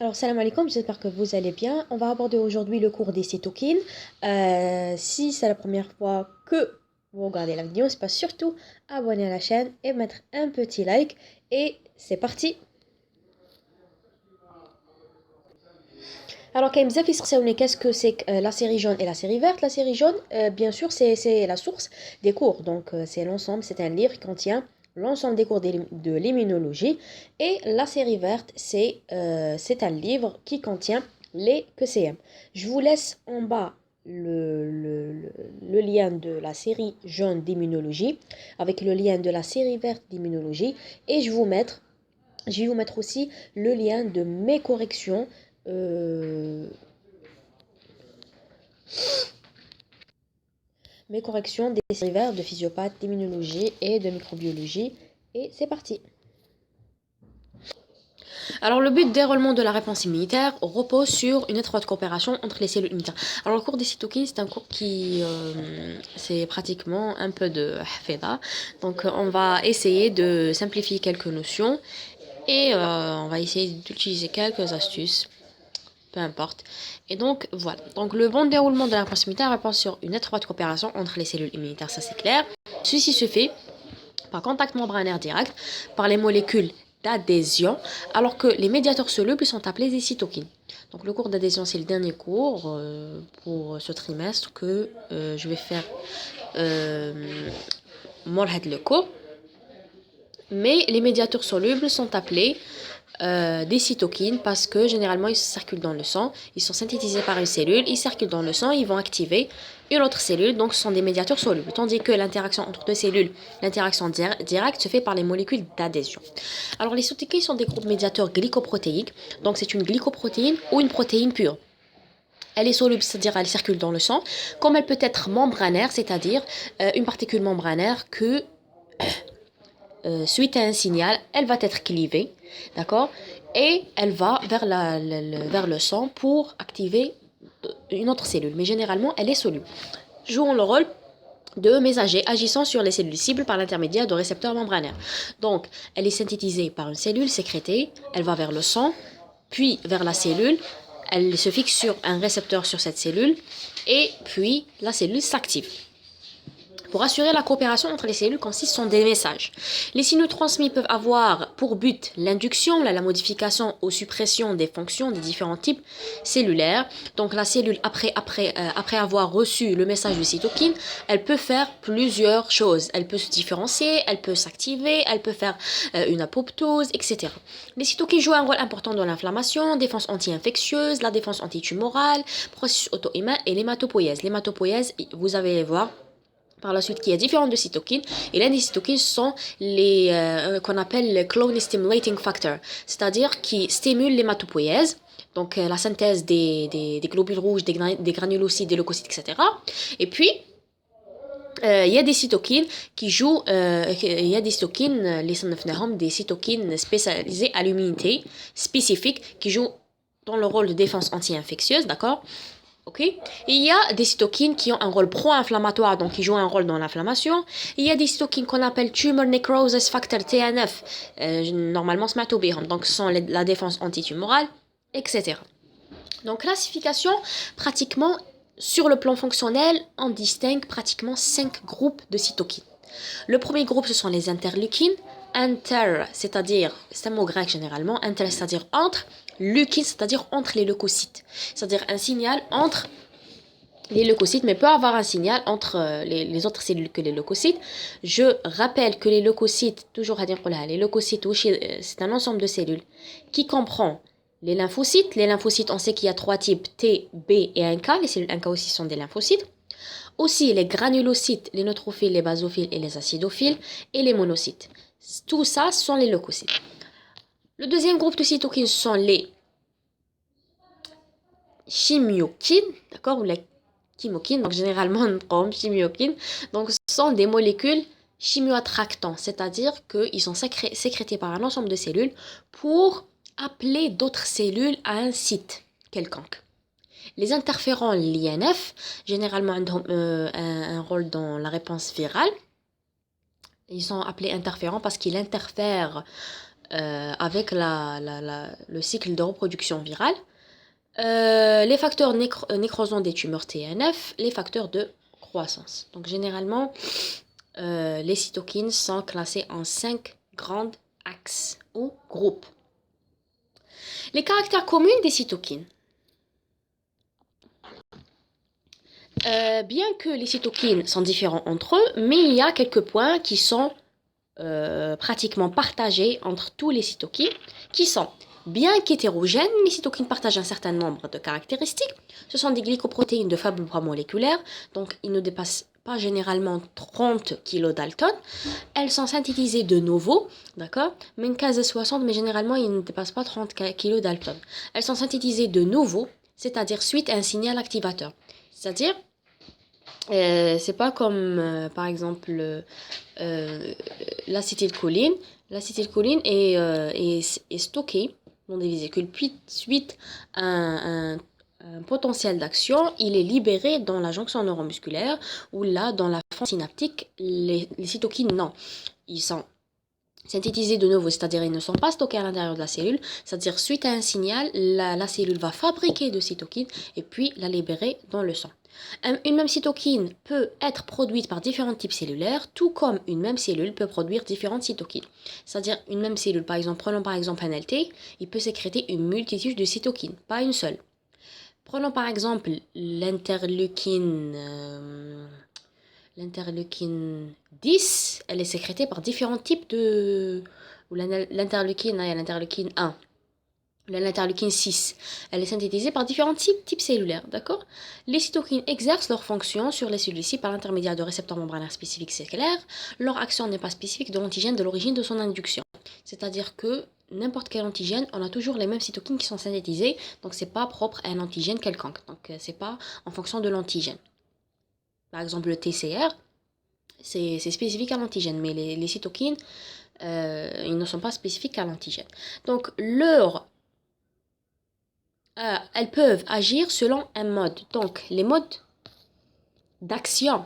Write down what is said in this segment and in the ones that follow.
Alors, salam alaikum, j'espère que vous allez bien. On va aborder aujourd'hui le cours des cytokines. Si c'est la première fois que vous regardez la vidéo, n'hésitez pas surtout à abonner à la chaîne et mettre un petit like. Et c'est parti. Alors, qu'est-ce que c'est que la série jaune et la série verte? La série jaune, bien sûr, c'est la source des cours. Donc, c'est l'ensemble, c'est un livre qui contient l'ensemble des cours de l'immunologie. Et la série verte, c'est un livre qui contient les QCM. Je vous laisse en bas le lien de la série jaune d'immunologie avec le lien de la série verte d'immunologie. Et je vais vous mettre aussi le lien de mes corrections des séries vertes de physiopathe, d'immunologie et de microbiologie. Et c'est parti. Alors, le but déroulement de la réponse immunitaire repose sur une étroite coopération entre les cellules immunitaires. Alors, le cours des cytokines, c'est un cours qui, c'est pratiquement un peu de hafeda. Donc, on va essayer de simplifier quelques notions et on va essayer d'utiliser quelques astuces. Peu importe. Et donc, voilà. Donc, le bon déroulement de la réponse immunitaire repose sur une étroite coopération entre les cellules immunitaires, ça c'est clair. Ceci se fait par contact membranaire direct, par les molécules d'adhésion, alors que les médiateurs solubles sont appelés des cytokines. Donc, le cours d'adhésion, c'est le dernier cours pour ce trimestre que je vais faire le cours. Mais les médiateurs solubles sont appelés des cytokines parce que généralement ils circulent dans le sang, ils sont synthétisés par une cellule, ils circulent dans le sang, ils vont activer une autre cellule, donc ce sont des médiateurs solubles. Tandis que l'interaction entre deux cellules, l'interaction directe se fait par les molécules d'adhésion. Alors les cytokines sont des groupes médiateurs glycoprotéiques, donc c'est une glycoprotéine ou une protéine pure. Elle est soluble, c'est-à-dire elle circule dans le sang, comme elle peut être membranaire, c'est-à-dire une particule membranaire que suite à un signal, elle va être clivée, d'accord? Et elle va vers le sang pour activer une autre cellule. Mais généralement, elle est soluble. Jouant le rôle de messager agissant sur les cellules cibles par l'intermédiaire de récepteurs membranaires. Donc, elle est synthétisée par une cellule sécrétée, elle va vers le sang, puis vers la cellule, elle se fixe sur un récepteur sur cette cellule, et puis la cellule s'active. Pour assurer la coopération entre les cellules consistent en des messages. Les signaux transmis peuvent avoir pour but l'induction, la modification ou suppression des fonctions des différents types cellulaires. Donc la cellule, après avoir reçu le message de cytokine, elle peut faire plusieurs choses. Elle peut se différencier, elle peut s'activer, elle peut faire une apoptose, etc. Les cytokines jouent un rôle important dans l'inflammation, défense anti-infectieuse, la défense antitumorale, processus auto-immun et l'hématopoïèse. L'hématopoïèse, vous allez voir par la suite qu'il y a différentes de cytokines et l'un des cytokines sont les qu'on appelle le clone stimulating factor, c'est-à-dire qui stimulent l'hématopoïèse, donc la synthèse des globules rouges, des granulocytes, des leucocytes, etc. Et puis il y a des cytokines qui jouent, il y a des cytokines, des cytokines spécialisées à l'immunité spécifique qui jouent dans le rôle de défense anti-infectieuse, d'accord? Ok. Il y a des cytokines qui ont un rôle pro-inflammatoire, donc qui jouent un rôle dans l'inflammation. Il y a des cytokines qu'on appelle Tumor Necrosis Factor TNF, normalement smatobérum, donc ce sont la défense antitumorale, etc. Donc classification, pratiquement sur le plan fonctionnel, on distingue pratiquement 5 groupes de cytokines. Le premier groupe, ce sont les interleukines. Inter, c'est-à-dire, c'est un mot grec généralement, inter, c'est-à-dire entre, leukine, c'est-à-dire entre les leucocytes. C'est-à-dire un signal entre les leucocytes, mais peut avoir un signal entre les autres cellules que les leucocytes. Je rappelle que les leucocytes, toujours à dire les leucocytes, c'est un ensemble de cellules qui comprend les lymphocytes. Les lymphocytes, on sait qu'il y a 3 types, T, B et NK. Les cellules NK aussi sont des lymphocytes. Aussi les granulocytes, les neutrophiles, les basophiles et les acidophiles, et les monocytes. Tout ça sont les leucocytes. Le deuxième groupe de cytokines sont les chimiokines, d'accord, ou les chymokines, donc généralement on chimiokines. Donc ce sont des molécules chimioattractants, c'est-à-dire qu'ils sont sécrétés par un ensemble de cellules pour appeler d'autres cellules à un site quelconque. Les interférons l'INF, généralement ont un rôle dans la réponse virale. Ils sont appelés interférents parce qu'ils interfèrent avec le cycle de reproduction virale, les facteurs nécrosants des tumeurs TNF, les facteurs de croissance. Donc généralement, les cytokines sont classées en 5 grands axes ou groupes. Les caractères communs des cytokines. Bien que les cytokines sont différents entre eux, mais il y a quelques points qui sont pratiquement partagés entre tous les cytokines, qui sont, bien qu'hétérogènes, les cytokines partagent un certain nombre de caractéristiques. Ce sont des glycoprotéines de faible poids moléculaire, donc ils ne dépassent pas généralement 30 kDa. Elles sont synthétisées de novo, d'accord, mais une case de 60, mais généralement ils ne dépassent pas 30 kDa. Elles sont synthétisées de novo, c'est-à-dire suite à un signal activateur. C'est-à-dire, c'est pas comme par exemple l'acétylcholine. L'acétylcholine est stockée dans des vésicules, puis suite à un potentiel d'action, il est libéré dans la jonction neuromusculaire ou là dans la fente synaptique. Les cytokines, non. Ils sont synthétisés de nouveau, c'est-à-dire ils ne sont pas stockés à l'intérieur de la cellule, c'est-à-dire suite à un signal, la cellule va fabriquer de cytokines et puis la libérer dans le sang. Une même cytokine peut être produite par différents types cellulaires, tout comme une même cellule peut produire différentes cytokines. C'est-à-dire une même cellule, par exemple, prenons par exemple un LT, il peut sécréter une multitude de cytokines, pas une seule. Prenons par exemple l'interleukine 10, elle est sécrétée par différents types de... Ou l'interleukine 1. L'interleukine 6, elle est synthétisée par différents types cellulaires, d'accord? Les cytokines exercent leur fonction sur les cellules-ci par l'intermédiaire de récepteurs membranaires spécifiques, c'est clair. Leur action n'est pas spécifique de l'antigène de l'origine de son induction. C'est-à-dire que n'importe quel antigène, on a toujours les mêmes cytokines qui sont synthétisées, donc c'est pas propre à un antigène quelconque. Donc c'est pas en fonction de l'antigène. Par exemple, le TCR, c'est spécifique à l'antigène, mais les cytokines, ils ne sont pas spécifiques à l'antigène. Donc elles peuvent agir selon un mode. Donc, les modes d'action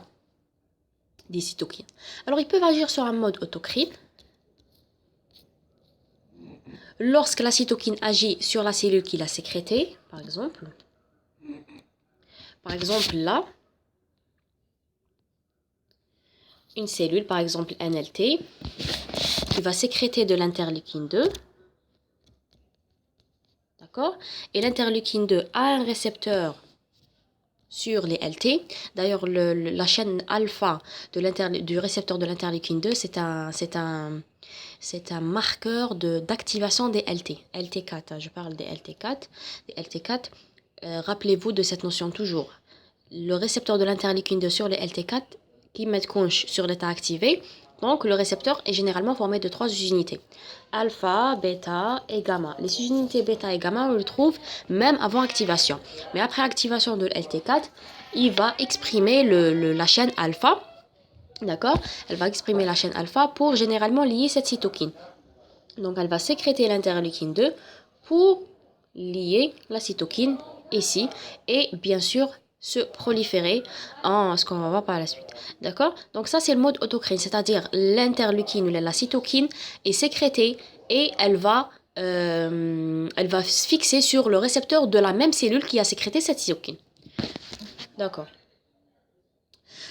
des cytokines. Alors, ils peuvent agir sur un mode autocrine. Lorsque la cytokine agit sur la cellule qui l'a sécrétée, par exemple là, une cellule, par exemple NLT, qui va sécréter de l'interleukine 2. D'accord? Et l'interleukine 2 a un récepteur sur les LT. D'ailleurs, la chaîne alpha du récepteur de l'interleukine 2, c'est un marqueur d'activation des LT. LT4, je parle des LT4. Rappelez-vous de cette notion toujours. Le récepteur de l'interleukine 2 sur les LT4 qui met conche sur l'état activé. Donc, le récepteur est généralement formé de 3 unités. Alpha, bêta et gamma. Les unités bêta et gamma, on le trouve même avant activation. Mais après activation de LT4, il va exprimer la chaîne alpha. D'accord? Elle va exprimer la chaîne alpha pour généralement lier cette cytokine. Donc, elle va sécréter l'interleukine 2 pour lier la cytokine ici. Et bien sûr, se proliférer en ce qu'on va voir par la suite. D'accord? Donc ça, c'est le mode autocrine, c'est-à-dire l'interleukine ou la cytokine est sécrétée et elle va se fixer sur le récepteur de la même cellule qui a sécrété cette cytokine. D'accord.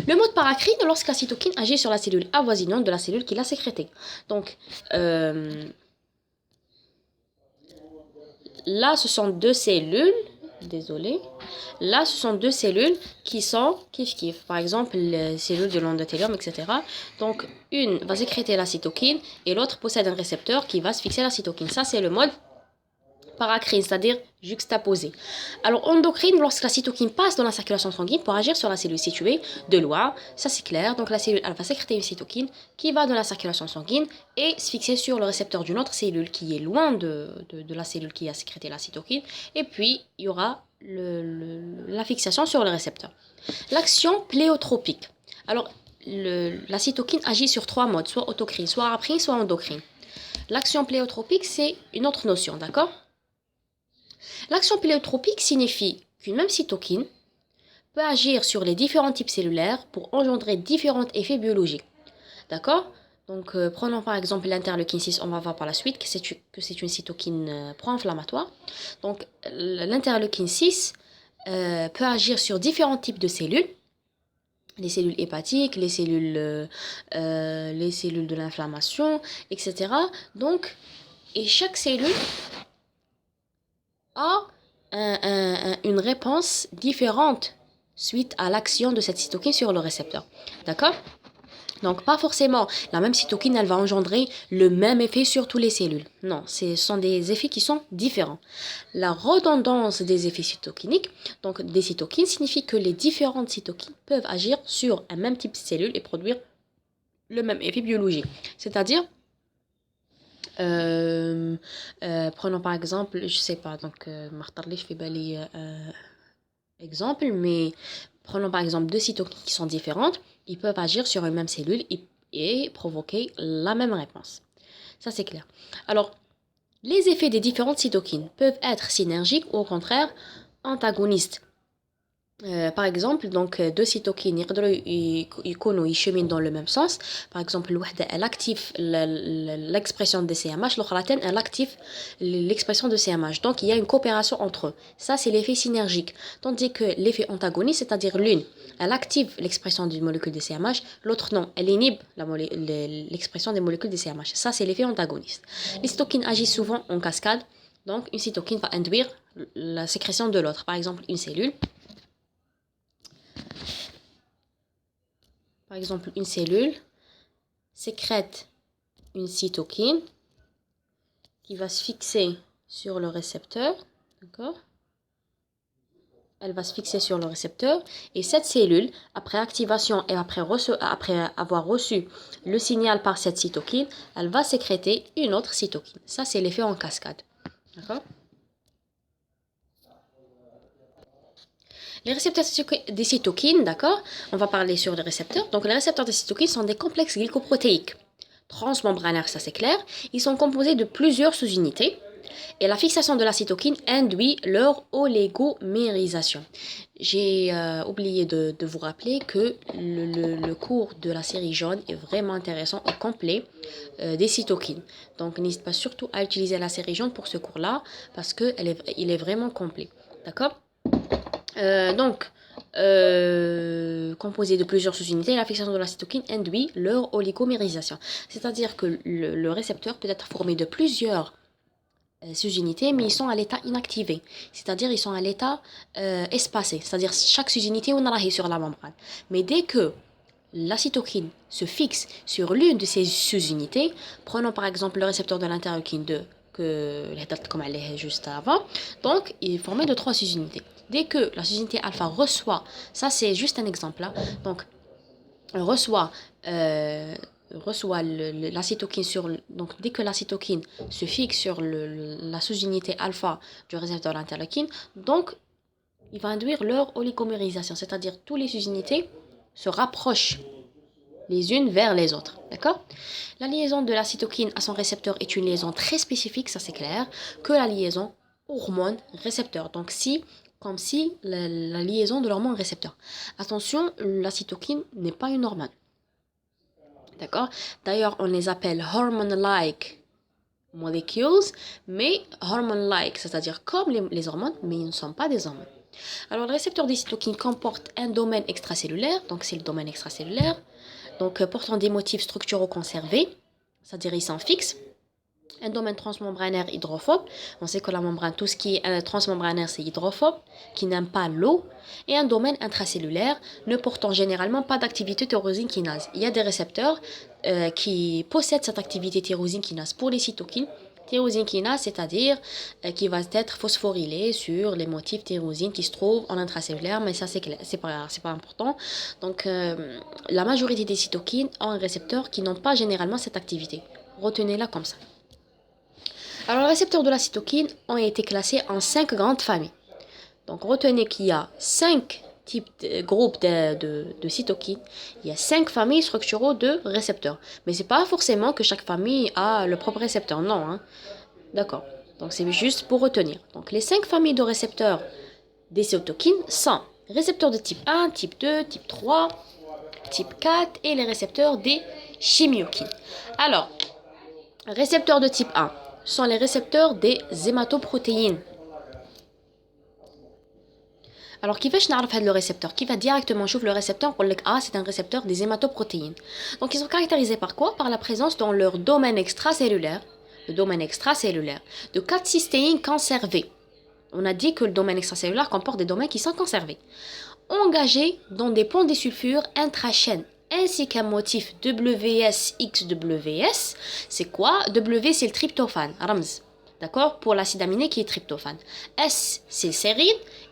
Le mode paracrine, lorsque la cytokine agit sur la cellule avoisinante de la cellule qui l'a sécrétée. Donc, là, ce sont deux cellules. Désolé. Là, ce sont deux cellules qui sont kiff-kiff. Par exemple, les cellules de l'endothélium, etc. Donc, une va sécréter la cytokine et l'autre possède un récepteur qui va se fixer la cytokine. Ça, c'est le mode paracrine, c'est-à-dire juxtaposé. Alors, endocrine, lorsque la cytokine passe dans la circulation sanguine pour agir sur la cellule située de loin, ça c'est clair. Donc, la cellule, elle va sécréter une cytokine qui va dans la circulation sanguine et se fixer sur le récepteur d'une autre cellule qui est loin de la cellule qui a sécrété la cytokine. Et puis, il y aura la fixation sur le récepteur. L'action pléiotropique. Alors, la cytokine agit sur 3 modes, soit autocrine, soit acrine, soit endocrine. L'action pléiotropique, c'est une autre notion, d'accord? L'action pléiotropique signifie qu'une même cytokine peut agir sur les différents types cellulaires pour engendrer différents effets biologiques. D'accord? Donc, prenons par exemple l'interleukine 6, on va voir par la suite que c'est une cytokine pro-inflammatoire. Donc, l'interleukine 6 peut agir sur différents types de cellules, les cellules hépatiques, les cellules de l'inflammation, etc. Donc, et chaque cellule a une réponse différente suite à l'action de cette cytokine sur le récepteur. D'accord? Donc, pas forcément la même cytokine, elle va engendrer le même effet sur toutes les cellules. Non, ce sont des effets qui sont différents. La redondance des effets cytokiniques, donc des cytokines, signifie que les différentes cytokines peuvent agir sur un même type de cellule et produire le même effet biologique. C'est-à-dire, prenons par exemple, je sais pas, donc, je fais balayer exemple, mais prenons par exemple deux cytokines qui sont différentes, ils peuvent agir sur une même cellule et provoquer la même réponse. Ça, c'est clair. Alors, les effets des différentes cytokines peuvent être synergiques ou au contraire antagonistes. Par exemple, donc deux cytokines ils cheminent dans le même sens. Par exemple, elle active l'expression de CMH, l'autre elle active l'expression de CMH. Donc, il y a une coopération entre eux. Ça, c'est l'effet synergique. Tandis que l'effet antagoniste, c'est-à-dire l'une, elle active l'expression d'une molécule de CMH, l'autre non, elle inhibe l'expression des molécules de CMH. Ça, c'est l'effet antagoniste. Les cytokines agissent souvent en cascade. Donc, une cytokine va induire la sécrétion de l'autre. Par exemple, une cellule. Par exemple, une cellule sécrète une cytokine qui va se fixer sur le récepteur, d'accord? Elle va se fixer sur le récepteur et cette cellule, après activation et après avoir reçu le signal par cette cytokine, elle va sécréter une autre cytokine. Ça, c'est l'effet en cascade, d'accord? Les récepteurs des cytokines, d'accord? On va parler sur les récepteurs. Donc, les récepteurs des cytokines sont des complexes glycoprotéiques transmembranaires, ça c'est clair. Ils sont composés de plusieurs sous-unités. Et la fixation de la cytokine induit leur oligomérisation. J'ai oublié de vous rappeler que le cours de la série jaune est vraiment intéressant et complet des cytokines. Donc, n'hésite pas surtout à utiliser la série jaune pour ce cours-là parce qu'il est vraiment complet. D'accord? Composé de plusieurs sous-unités, la fixation de la cytokine induit leur oligomérisation. C'est-à-dire que le récepteur peut être formé de plusieurs sous-unités, mais ils sont à l'état inactivé. C'est-à-dire ils sont à l'état espacé. C'est-à-dire chaque sous-unité on a sur la membrane. Mais dès que la cytokine se fixe sur l'une de ces sous-unités, prenons par exemple le récepteur de l'interleukine 2, que comme elle est juste avant, donc il est formé de 3 sous-unités. Dès que la sous-unité alpha reçoit, ça c'est juste un exemple là, donc reçoit la cytokine donc dès que la cytokine se fixe sur la sous-unité alpha du récepteur de l'interleukine, donc il va induire leur oligomérisation, c'est-à-dire toutes les sous-unités se rapprochent les unes vers les autres, d'accord? La liaison de la cytokine à son récepteur est une liaison très spécifique, ça c'est clair, que la liaison hormone-récepteur. Donc comme si la liaison de l'hormone-récepteur. Attention, la cytokine n'est pas une hormone, d'accord? D'ailleurs, on les appelle hormone-like molecules, mais hormone-like, c'est-à-dire comme les hormones, mais ils ne sont pas des hormones. Alors, le récepteur des cytokines comporte un domaine extracellulaire, donc c'est le domaine extracellulaire, donc portant des motifs structuraux conservés, c'est-à-dire ils sont fixes. Un domaine transmembranaire hydrophobe, on sait que la membrane, tout ce qui est transmembranaire, c'est hydrophobe, qui n'aime pas l'eau. Et un domaine intracellulaire ne portant généralement pas d'activité tyrosine kinase. Il y a des récepteurs qui possèdent cette activité tyrosine kinase pour les cytokines. Tyrosine kinase, c'est-à-dire qui va être phosphorylée sur les motifs tyrosine qui se trouvent en intracellulaire, mais ça c'est pas important. Donc la majorité des cytokines ont un récepteur qui n'ont pas généralement cette activité. Retenez-la comme ça. Alors, les récepteurs de la cytokine ont été classés en 5 grandes familles. Donc, retenez qu'il y a 5 groupes de cytokines. Il y a 5 familles structuraux de récepteurs. Mais ce n'est pas forcément que chaque famille a le propre récepteur. Non, hein. D'accord. Donc, c'est juste pour retenir. Donc, les 5 familles de récepteurs des cytokines sont récepteurs de type 1, type 2, type 3, type 4 et les récepteurs des chimiokines. Alors, récepteurs de type 1 sont les récepteurs des hématoprotéines. Alors, qui va le récepteur? Qui va directement chauffer le récepteur pour le A, c'est un récepteur des hématoprotéines. Donc, ils sont caractérisés par quoi? Par la présence dans leur domaine extracellulaire, le domaine extracellulaire, de 4 cystéines conservées. On a dit que le domaine extracellulaire comporte des domaines qui sont conservés. Engagés dans des ponts disulfures intrachaînes, ainsi qu'un motif WS-XWS. C'est quoi? W, c'est le tryptophane, Ramz. D'accord? Pour l'acide aminé qui est tryptophane. S, c'est le sérine.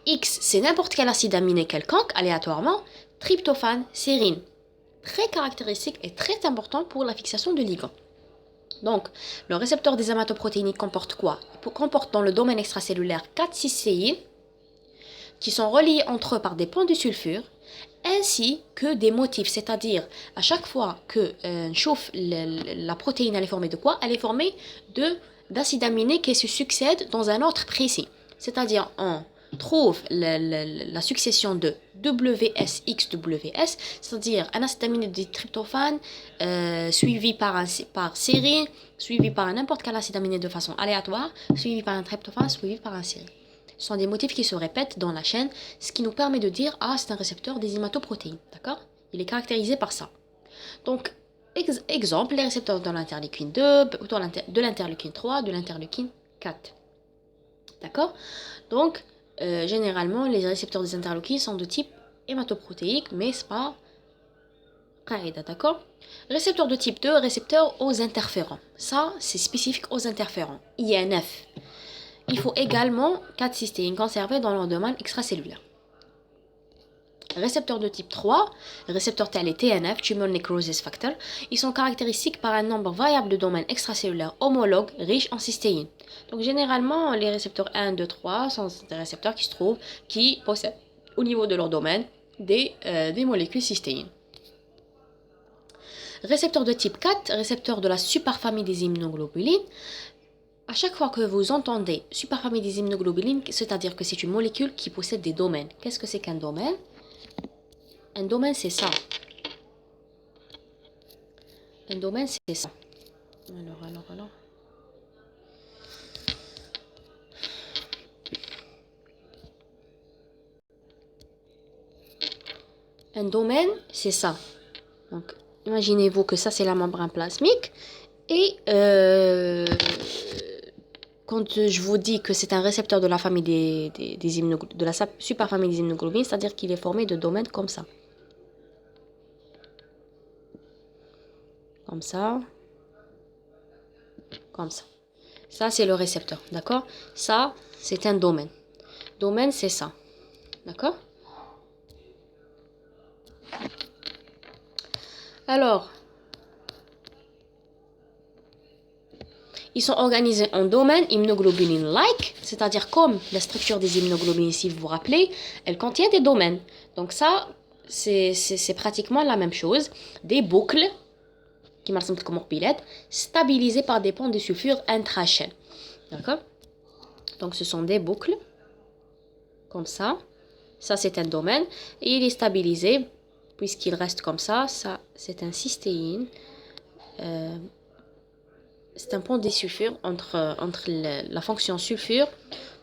X, c'est n'importe quel acide aminé quelconque, aléatoirement. Tryptophane, sérine. Très caractéristique et très important pour la fixation de ligands. Donc, le récepteur des hématoprotéiniques comporte quoi? Il comporte dans le domaine extracellulaire 4 cystéines qui sont reliés entre eux par des ponts de sulfure, ainsi que des motifs, c'est-à-dire à chaque fois que chauffe la protéine, elle est formée de quoi? Elle est formée d'acides aminés qui se succèdent dans un ordre précis. C'est-à-dire on trouve la succession de WSXWS, c'est-à-dire un acide aminé de tryptophane suivi par sérine, suivi par n'importe quel acide aminé de façon aléatoire, suivi par un tryptophane, suivi par un sérine. Ce sont des motifs qui se répètent dans la chaîne, ce qui nous permet de dire ah, c'est un récepteur des hématoprotéines, d'accord? Il est caractérisé par ça. Donc, exemple, les récepteurs de l'interleukine 2, de l'interleukine 3, de l'interleukine 4. D'accord? Donc, généralement, les récepteurs des interleukines sont de type hématoprotéique, mais ce n'est pas qaïda, d'accord? Récepteur de type 2, récepteur aux interférents. Ça, c'est spécifique aux interférents. INF. Il faut également 4 cystéines conservées dans leur domaine extracellulaire. Récepteurs de type 3, récepteurs tels les TNF, Tumor Necrosis Factor, ils sont caractéristiques par un nombre variable de domaines extracellulaires homologues riches en cystéine. Donc généralement, les récepteurs 1, 2, 3 sont des récepteurs qui possèdent au niveau de leur domaine des molécules cystéines. Récepteurs de type 4, récepteurs de la superfamille des immunoglobulines. À chaque fois que vous entendez superfamille des immunoglobulines, c'est-à-dire que c'est une molécule qui possède des domaines. Qu'est-ce que c'est qu'un domaine? Un domaine, c'est ça. Un domaine, c'est ça. Alors. Un domaine, c'est ça. Donc, imaginez-vous que ça, c'est la membrane plasmique. Et quand je vous dis que c'est un récepteur de la famille de la superfamille des immunoglobulines, c'est-à-dire qu'il est formé de domaines comme ça. Comme ça. Comme ça. Ça, c'est le récepteur, d'accord? Ça, c'est un domaine. Domaine, c'est ça. D'accord? Alors, ils sont organisés en domaines immunoglobulines-like, c'est-à-dire comme la structure des immunoglobulines, si vous vous rappelez, elle contient des domaines. Donc ça, c'est pratiquement la même chose. Des boucles, qui marchent comme orpilette, stabilisées par des ponts de sulfure intrachaînes. D'accord? Donc ce sont des boucles, comme ça. Ça, c'est un domaine. Et il est stabilisé, puisqu'il reste comme ça. Ça, c'est un cystéine. C'est un pont des sulfures entre la fonction sulfure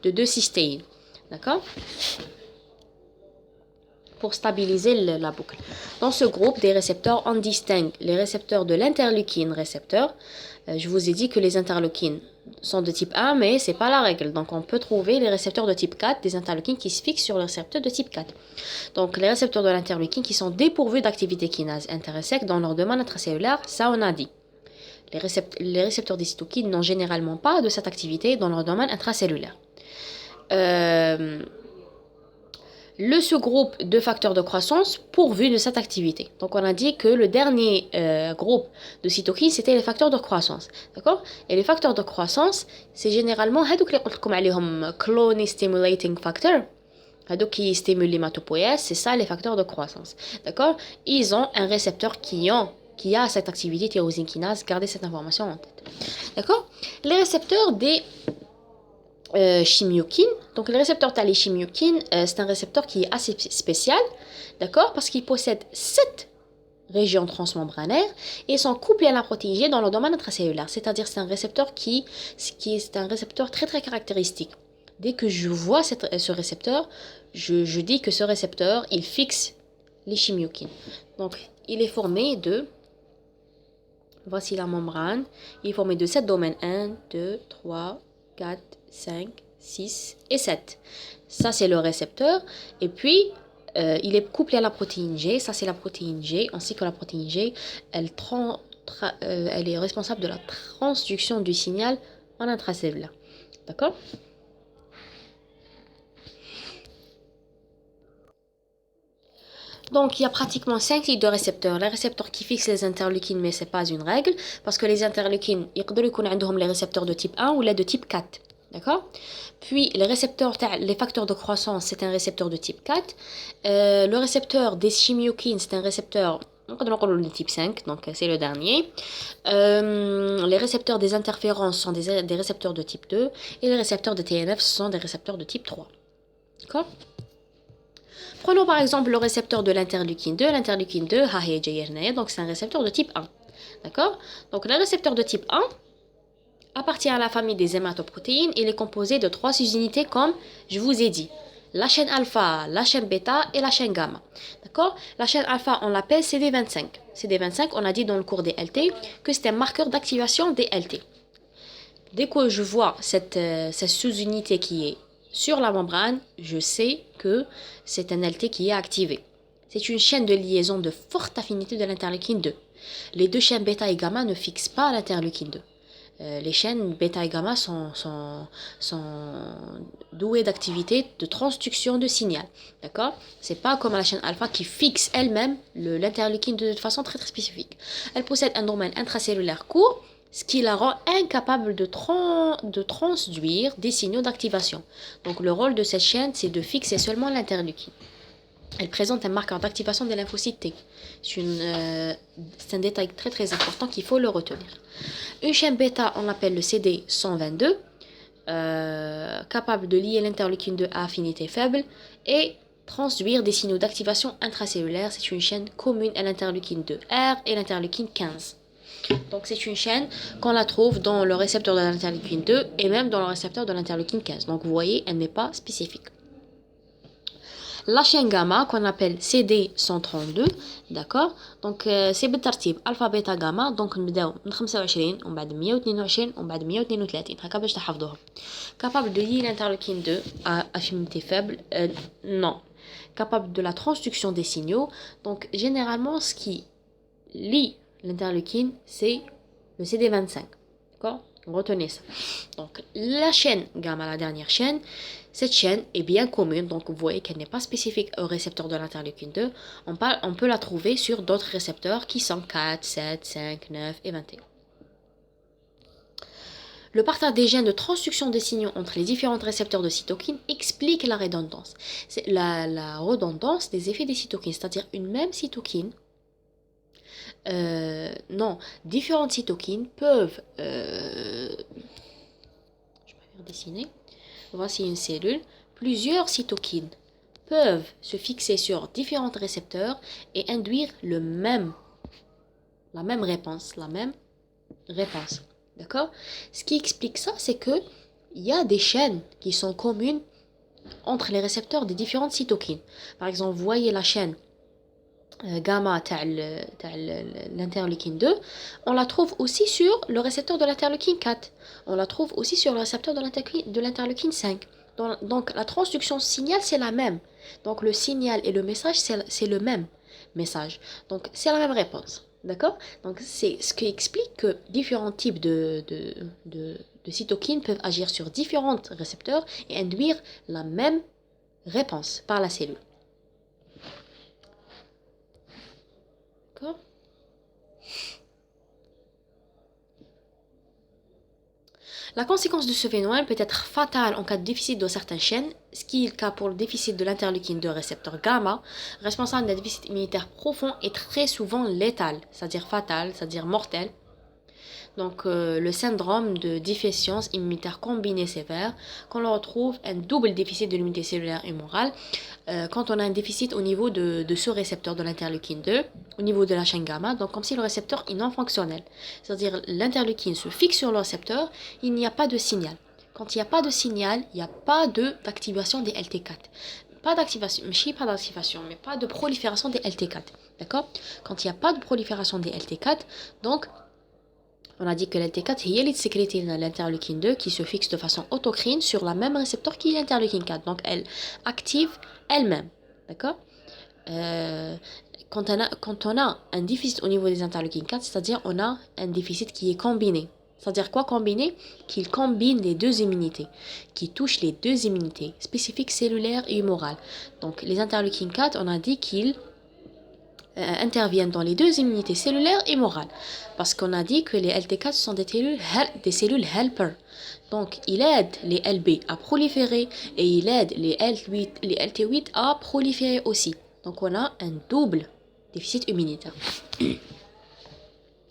de 2 cystéines. D'accord? Pour stabiliser la boucle. Dans ce groupe des récepteurs, on distingue les récepteurs de l'interleukine récepteur. Je vous ai dit que les interleukines sont de type 1, mais ce n'est pas la règle. Donc, on peut trouver les récepteurs de type 4, des interleukines qui se fixent sur le récepteur de type 4. Donc, les récepteurs de l'interleukine qui sont dépourvus d'activité kinase intrinsèque dans leur domaine intracellulaire, ça on a dit. Les récepteurs des cytokines n'ont généralement pas de cette activité dans leur domaine intracellulaire. Le sous-groupe de facteurs de croissance pourvu de cette activité. Donc on a dit que le dernier groupe de cytokines, c'était les facteurs de croissance. D'accord? Et les facteurs de croissance, c'est généralement clone stimulating factor. Qui stimulent l'hématopoïèse, c'est ça les facteurs de croissance. D'accord? Ils ont un récepteur qui a cette activité tyrosine kinase. Gardez cette information en tête. D'accord? Les récepteurs des chimiokines. Donc le récepteur thalé chimiokine, c'est un récepteur qui est assez spécial, d'accord, parce qu'il possède 7 région transmembranaire et sont couplés à la protéine G dans le domaine intracellulaire. C'est-à-dire c'est un récepteur qui est un récepteur très très caractéristique. Dès que je vois ce récepteur, je dis que ce récepteur, il fixe les chimiokines. Donc, il est formé de, voici la membrane, il est formé de 7 domaines, 1, 2, 3, 4, 5, 6 et 7. Ça, c'est le récepteur. Et puis, il est couplé à la protéine G. Ça, c'est la protéine G. On sait que la protéine G, elle est responsable de la transduction du signal en intracellulaire. D'accord? Donc, il y a pratiquement 5 types de récepteurs. Les récepteurs qui fixent les interleukines, mais ce n'est pas une règle, parce que les interleukines, ils ont les récepteurs de type 1 ou les de type 4. D'accord? Puis, les récepteurs, les facteurs de croissance, c'est un récepteur de type 4. Le récepteur des chimiokines, c'est un récepteur de type 5, donc c'est le dernier. Les récepteurs des interférences sont des récepteurs de type 2. Et les récepteurs de TNF sont des récepteurs de type 3. D'accord? Prenons par exemple le récepteur de l'interleukine 2. L'interleukine 2, donc c'est un récepteur de type 1. D'accord? Donc le récepteur de type 1 appartient à la famille des hématoprotéines. Il est composé de 3 sous-unités comme je vous ai dit. La chaîne alpha, la chaîne bêta et la chaîne gamma. D'accord? La chaîne alpha, on l'appelle CD25. CD25, on a dit dans le cours des LT que c'est un marqueur d'activation des LT. Dès que je vois cette sous-unité qui est sur la membrane, je sais que c'est un LT qui est activé. C'est une chaîne de liaison de forte affinité de l'interleukine 2. Les deux chaînes bêta et gamma ne fixent pas l'interleukine 2. Les chaînes bêta et gamma sont douées d'activité de transduction de signal. D'accord? C'est pas comme la chaîne alpha qui fixe elle-même l'interleukine de façon très très spécifique. Elle possède un domaine intracellulaire court, ce qui la rend incapable de transduire des signaux d'activation. Donc le rôle de cette chaîne, c'est de fixer seulement l'interleukine. Elle présente un marqueur d'activation des lymphocytes T. C'est un détail très très important qu'il faut le retenir. Une chaîne bêta, on l'appelle le CD122, capable de lier l'interleukine 2 à affinité faible et transduire des signaux d'activation intracellulaire. C'est une chaîne commune à l'interleukine 2R et l'interleukine 15. Donc c'est une chaîne qu'on la trouve dans le récepteur de l'interleukine 2 et même dans le récepteur de l'interleukine 15. Donc vous voyez, elle n'est pas spécifique. La chaîne gamma qu'on appelle CD132, d'accord? Donc c'est بالترتيب alpha beta gamma. Donc نبداو من 25 ومن بعد 122 ومن بعد 132 هكا باش تحفظوهم. Capable de lier l'interleukine 2 à affinité faible, non. Capable de la transduction des signaux. Donc généralement ce qui lie l'interleukine, c'est le CD25. D'accord? Retenez ça. Donc, la chaîne gamma, la dernière chaîne, cette chaîne est bien commune. Donc, vous voyez qu'elle n'est pas spécifique au récepteur de l'interleukine 2. On peut la trouver sur d'autres récepteurs qui sont 4, 7, 5, 9 et 21. Le partage des gènes de transduction des signaux entre les différents récepteurs de cytokines explique la redondance. C'est la redondance des effets des cytokines, c'est-à-dire une même cytokine. Différentes cytokines peuvent, je vais dessiner, voici une cellule, plusieurs cytokines peuvent se fixer sur différents récepteurs et induire la même réponse, d'accord? Ce qui explique ça, c'est que il y a des chaînes qui sont communes entre les récepteurs des différentes cytokines. Par exemple, vous voyez la chaîne gamma l'interleukine 2, on la trouve aussi sur le récepteur de l'interleukine 4. On la trouve aussi sur le récepteur de l'interleukine 5. Donc la transduction signal, c'est la même. Donc le signal et le message, c'est le même message. Donc c'est la même réponse. D'accord? Donc c'est ce qui explique que différents types de cytokines peuvent agir sur différents récepteurs et induire la même réponse par la cellule. D'accord? La conséquence de ce phénomène peut être fatale en cas de déficit de certaines chaînes, ce qui est le cas pour le déficit de l'interleukine 2 récepteur gamma, responsable d'un déficit immunitaire profond et très souvent létal, c'est-à-dire fatal, c'est-à-dire mortel. Donc, le syndrome de déficience immunitaire combinée sévère, quand on retrouve un double déficit de l'immunité cellulaire humorale, quand on a un déficit au niveau de ce récepteur de l'interleukine 2, au niveau de la chaîne gamma, donc comme si le récepteur est non fonctionnel. C'est-à-dire l'interleukine se fixe sur le récepteur, il n'y a pas de signal. Quand il n'y a pas de signal, il n'y a pas d'activation des LT4. Pas d'activation, mais pas de prolifération des LT4. D'accord? Quand il n'y a pas de prolifération des LT4, donc on a dit que l'LT4 est sécrétée dans l'interleukine 2 qui se fixe de façon autocrine sur la même récepteur qui est l'interleukine 4. Donc elle active elle-même. D'accord? Quand on a un déficit au niveau des interleukines 4, c'est-à-dire on a un déficit qui est combiné. C'est-à-dire quoi combiné? Qu'il combine les deux immunités, qui touche les deux immunités, spécifiques cellulaires et humorales. Donc les interleukines 4, on a dit qu'ils interviennent dans les deux immunités cellulaires et morales. Parce qu'on a dit que les LT4 sont des cellules helper. Donc, il aide les LB à proliférer et il aide les LT8 à proliférer aussi. Donc, on a un double déficit immunitaire.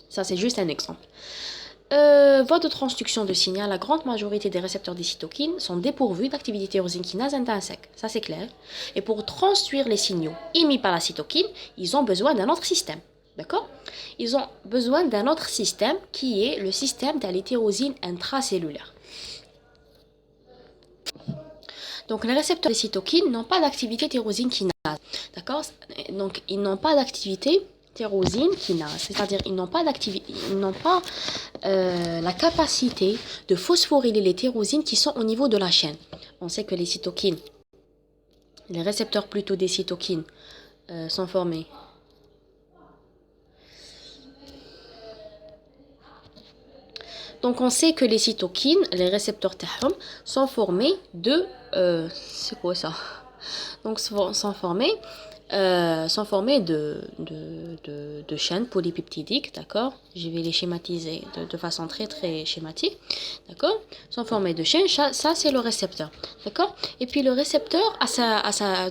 Ça, c'est juste un exemple. Voie de transduction de signal, la grande majorité des récepteurs des cytokines sont dépourvus d'activité tyrosine kinase intrinsèque, ça c'est clair. Et pour transduire les signaux émis par la cytokine, ils ont besoin d'un autre système, d'accord? Ils ont besoin d'un autre système qui est le système de la tyrosine intracellulaire. Donc les récepteurs des cytokines n'ont pas d'activité tyrosine kinase, d'accord? Donc ils n'ont pas d'activité tyrosine kinase, c'est-à-dire ils n'ont pas la capacité de phosphoryler les tyrosines qui sont au niveau de la chaîne. On sait que les cytokines, les récepteurs plutôt des cytokines sont formés. Donc on sait que les cytokines, les récepteurs TAHOM, sont formés de... c'est quoi ça? Donc sont formés de chaînes polypeptidiques, d'accord? Je vais les schématiser de façon très très schématique, d'accord? Sont formés de chaînes, ça c'est le récepteur, d'accord? Et puis le récepteur,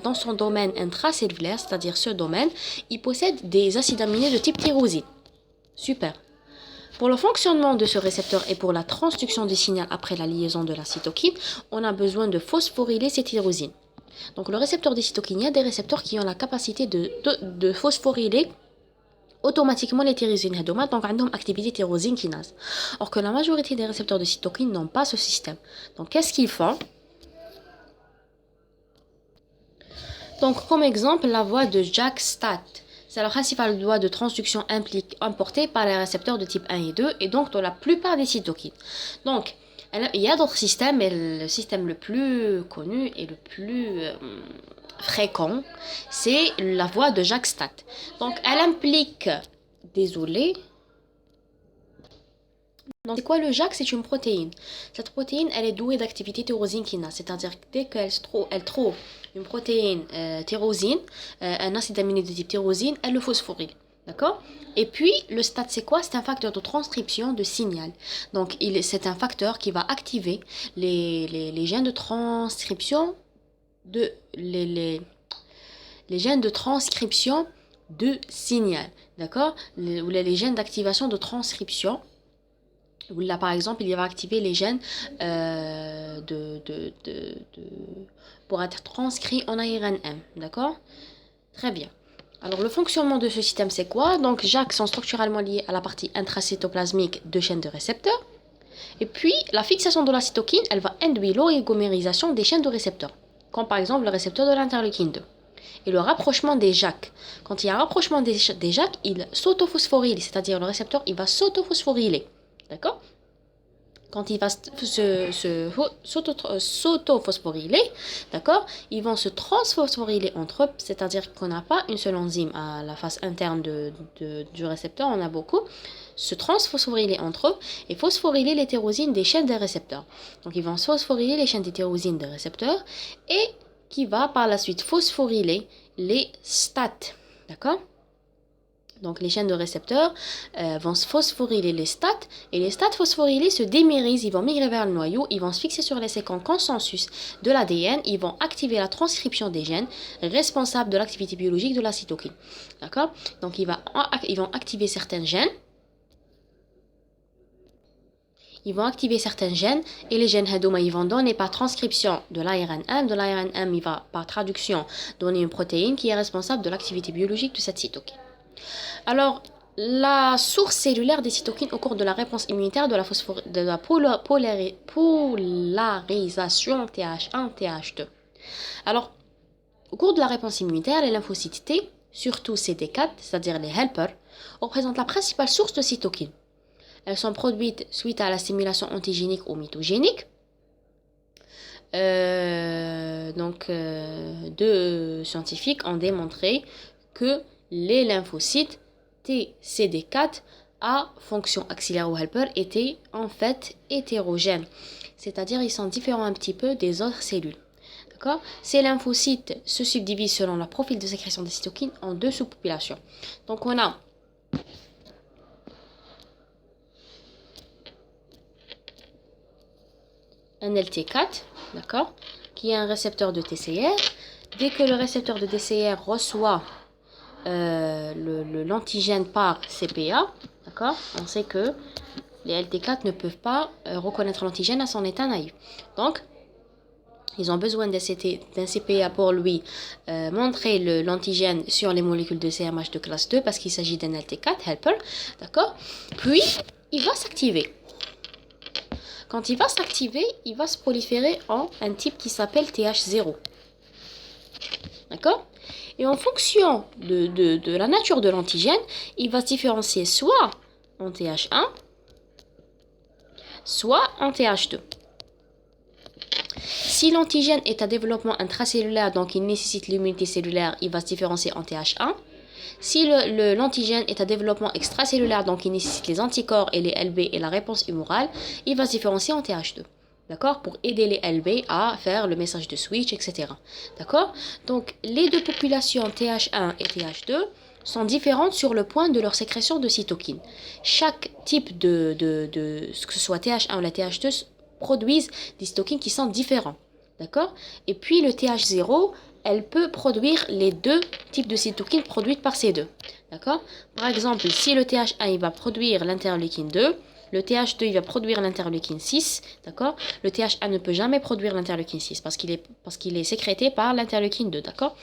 dans son domaine intracellulaire, c'est-à-dire ce domaine, il possède des acides aminés de type tyrosine. Super. Pour le fonctionnement de ce récepteur et pour la transduction du signal après la liaison de la cytokine, on a besoin de phosphoryler ces tyrosines. Donc le récepteur des cytokines, il y a des récepteurs qui ont la capacité de phosphoryler automatiquement les tyrosines, donc ils ont activité tyrosine kinase. Or que la majorité des récepteurs de cytokines n'ont pas ce système. Donc qu'est-ce qu'ils font? Donc comme exemple, la voie de JAK-STAT. C'est la principale voie de transduction importée par les récepteurs de type 1 et 2 et donc dans la plupart des cytokines. Donc, il y a d'autres systèmes, mais le système le plus connu et le plus fréquent, c'est la voie de JAK-STAT. Donc, elle implique, désolé. Donc, c'est quoi le JAK? C'est une protéine. Cette protéine, elle est douée d'activité tyrosine kinase, c'est-à-dire que dès qu'elle trouve une protéine tyrosine, un acide aminé de type tyrosine, elle le phosphoryle. D'accord? Et puis, le STAT, c'est quoi? C'est un facteur de transcription de signal. Donc, c'est un facteur qui va activer les gènes de transcription les gènes de transcription de signal. D'accord? Ou les gènes d'activation de transcription. Là, par exemple, il va activer les gènes pour être transcrits en ARNM. D'accord? Très bien. Alors, le fonctionnement de ce système, c'est quoi? Donc, JAK sont structurellement liés à la partie intracytoplasmique de chaînes de récepteurs. Et puis, la fixation de la cytokine, elle va induire l'oligomérisation des chaînes de récepteurs, comme par exemple le récepteur de l'interleukine 2. Et le rapprochement des JAK. Quand il y a un rapprochement des JAK, il s'autophosphoryle, c'est-à-dire le récepteur, il va s'autophosphoryler. D'accord? Quand il va s'autophosphoryler, d'accord, ils vont se transphosphoryler entre eux, c'est-à-dire qu'on n'a pas une seule enzyme à la face interne du récepteur, on a beaucoup, se transphosphoryler entre eux et phosphoryler les tyrosines des chaînes des récepteurs. Donc ils vont phosphoryler les chaînes des tyrosines des récepteurs et qui va par la suite phosphoryler les STAT, d'accord? Donc les chaînes de récepteurs vont phosphoryler les STAT et les STAT phosphorylés se démérisent, ils vont migrer vers le noyau, ils vont se fixer sur les séquences consensus de l'ADN, ils vont activer la transcription des gènes responsables de l'activité biologique de la cytokine. D'accord? Donc ils vont activer certains gènes ils vont activer certains gènes et les gènes hadouma ils vont donner par transcription de l'ARNM. De l'ARNM, il va par traduction donner une protéine qui est responsable de l'activité biologique de cette cytokine. Alors, la source cellulaire des cytokines au cours de la réponse immunitaire de la polarisation TH1-TH2. Alors, au cours de la réponse immunitaire, les lymphocytes T, surtout CD4, c'est-à-dire les helpers, représentent la principale source de cytokines. Elles sont produites suite à la stimulation antigénique ou mitogénique. Deux scientifiques ont démontré que les lymphocytes TCD4 à fonction axillaire ou helper étaient en fait hétérogènes, c'est-à-dire ils sont différents un petit peu des autres cellules. D'accord ? Ces lymphocytes se subdivisent selon leur profil de sécrétion des cytokines en deux sous-populations. Donc on a un LT4, d'accord, qui est un récepteur de TCR. Dès que le récepteur de TCR reçoit l'antigène par CPA, d'accord, on sait que les LT4 ne peuvent pas reconnaître l'antigène à son état naïf. Donc, ils ont besoin d'un CPA pour lui montrer l'antigène sur les molécules de CMH de classe 2 parce qu'il s'agit d'un LT4, helper, d'accord. Puis, il va s'activer. Quand il va s'activer, il va se proliférer en un type qui s'appelle TH0. D'accord ? Et en fonction de la nature de l'antigène, il va se différencier soit en TH1, soit en TH2. Si l'antigène est à développement intracellulaire, donc il nécessite l'immunité cellulaire, il va se différencier en TH1. Si l'antigène est à développement extracellulaire, donc il nécessite les anticorps et les LB et la réponse humorale, il va se différencier en TH2. D'accord? Pour aider les LB à faire le message de switch, etc. D'accord? Donc, les deux populations TH1 et TH2 sont différentes sur le point de leur sécrétion de cytokines. Chaque type que ce soit TH1 ou la TH2, produisent des cytokines qui sont différents. D'accord? Et puis, le TH0, elle peut produire les deux types de cytokines produites par ces deux. D'accord? Par exemple, si le TH1 il va produire l'interleukine 2, le TH2 il va produire l'interleukine 6, d'accord? Le TH1 ne peut jamais produire l'interleukine 6 parce qu'il est sécrété par l'interleukine 2, d'accord?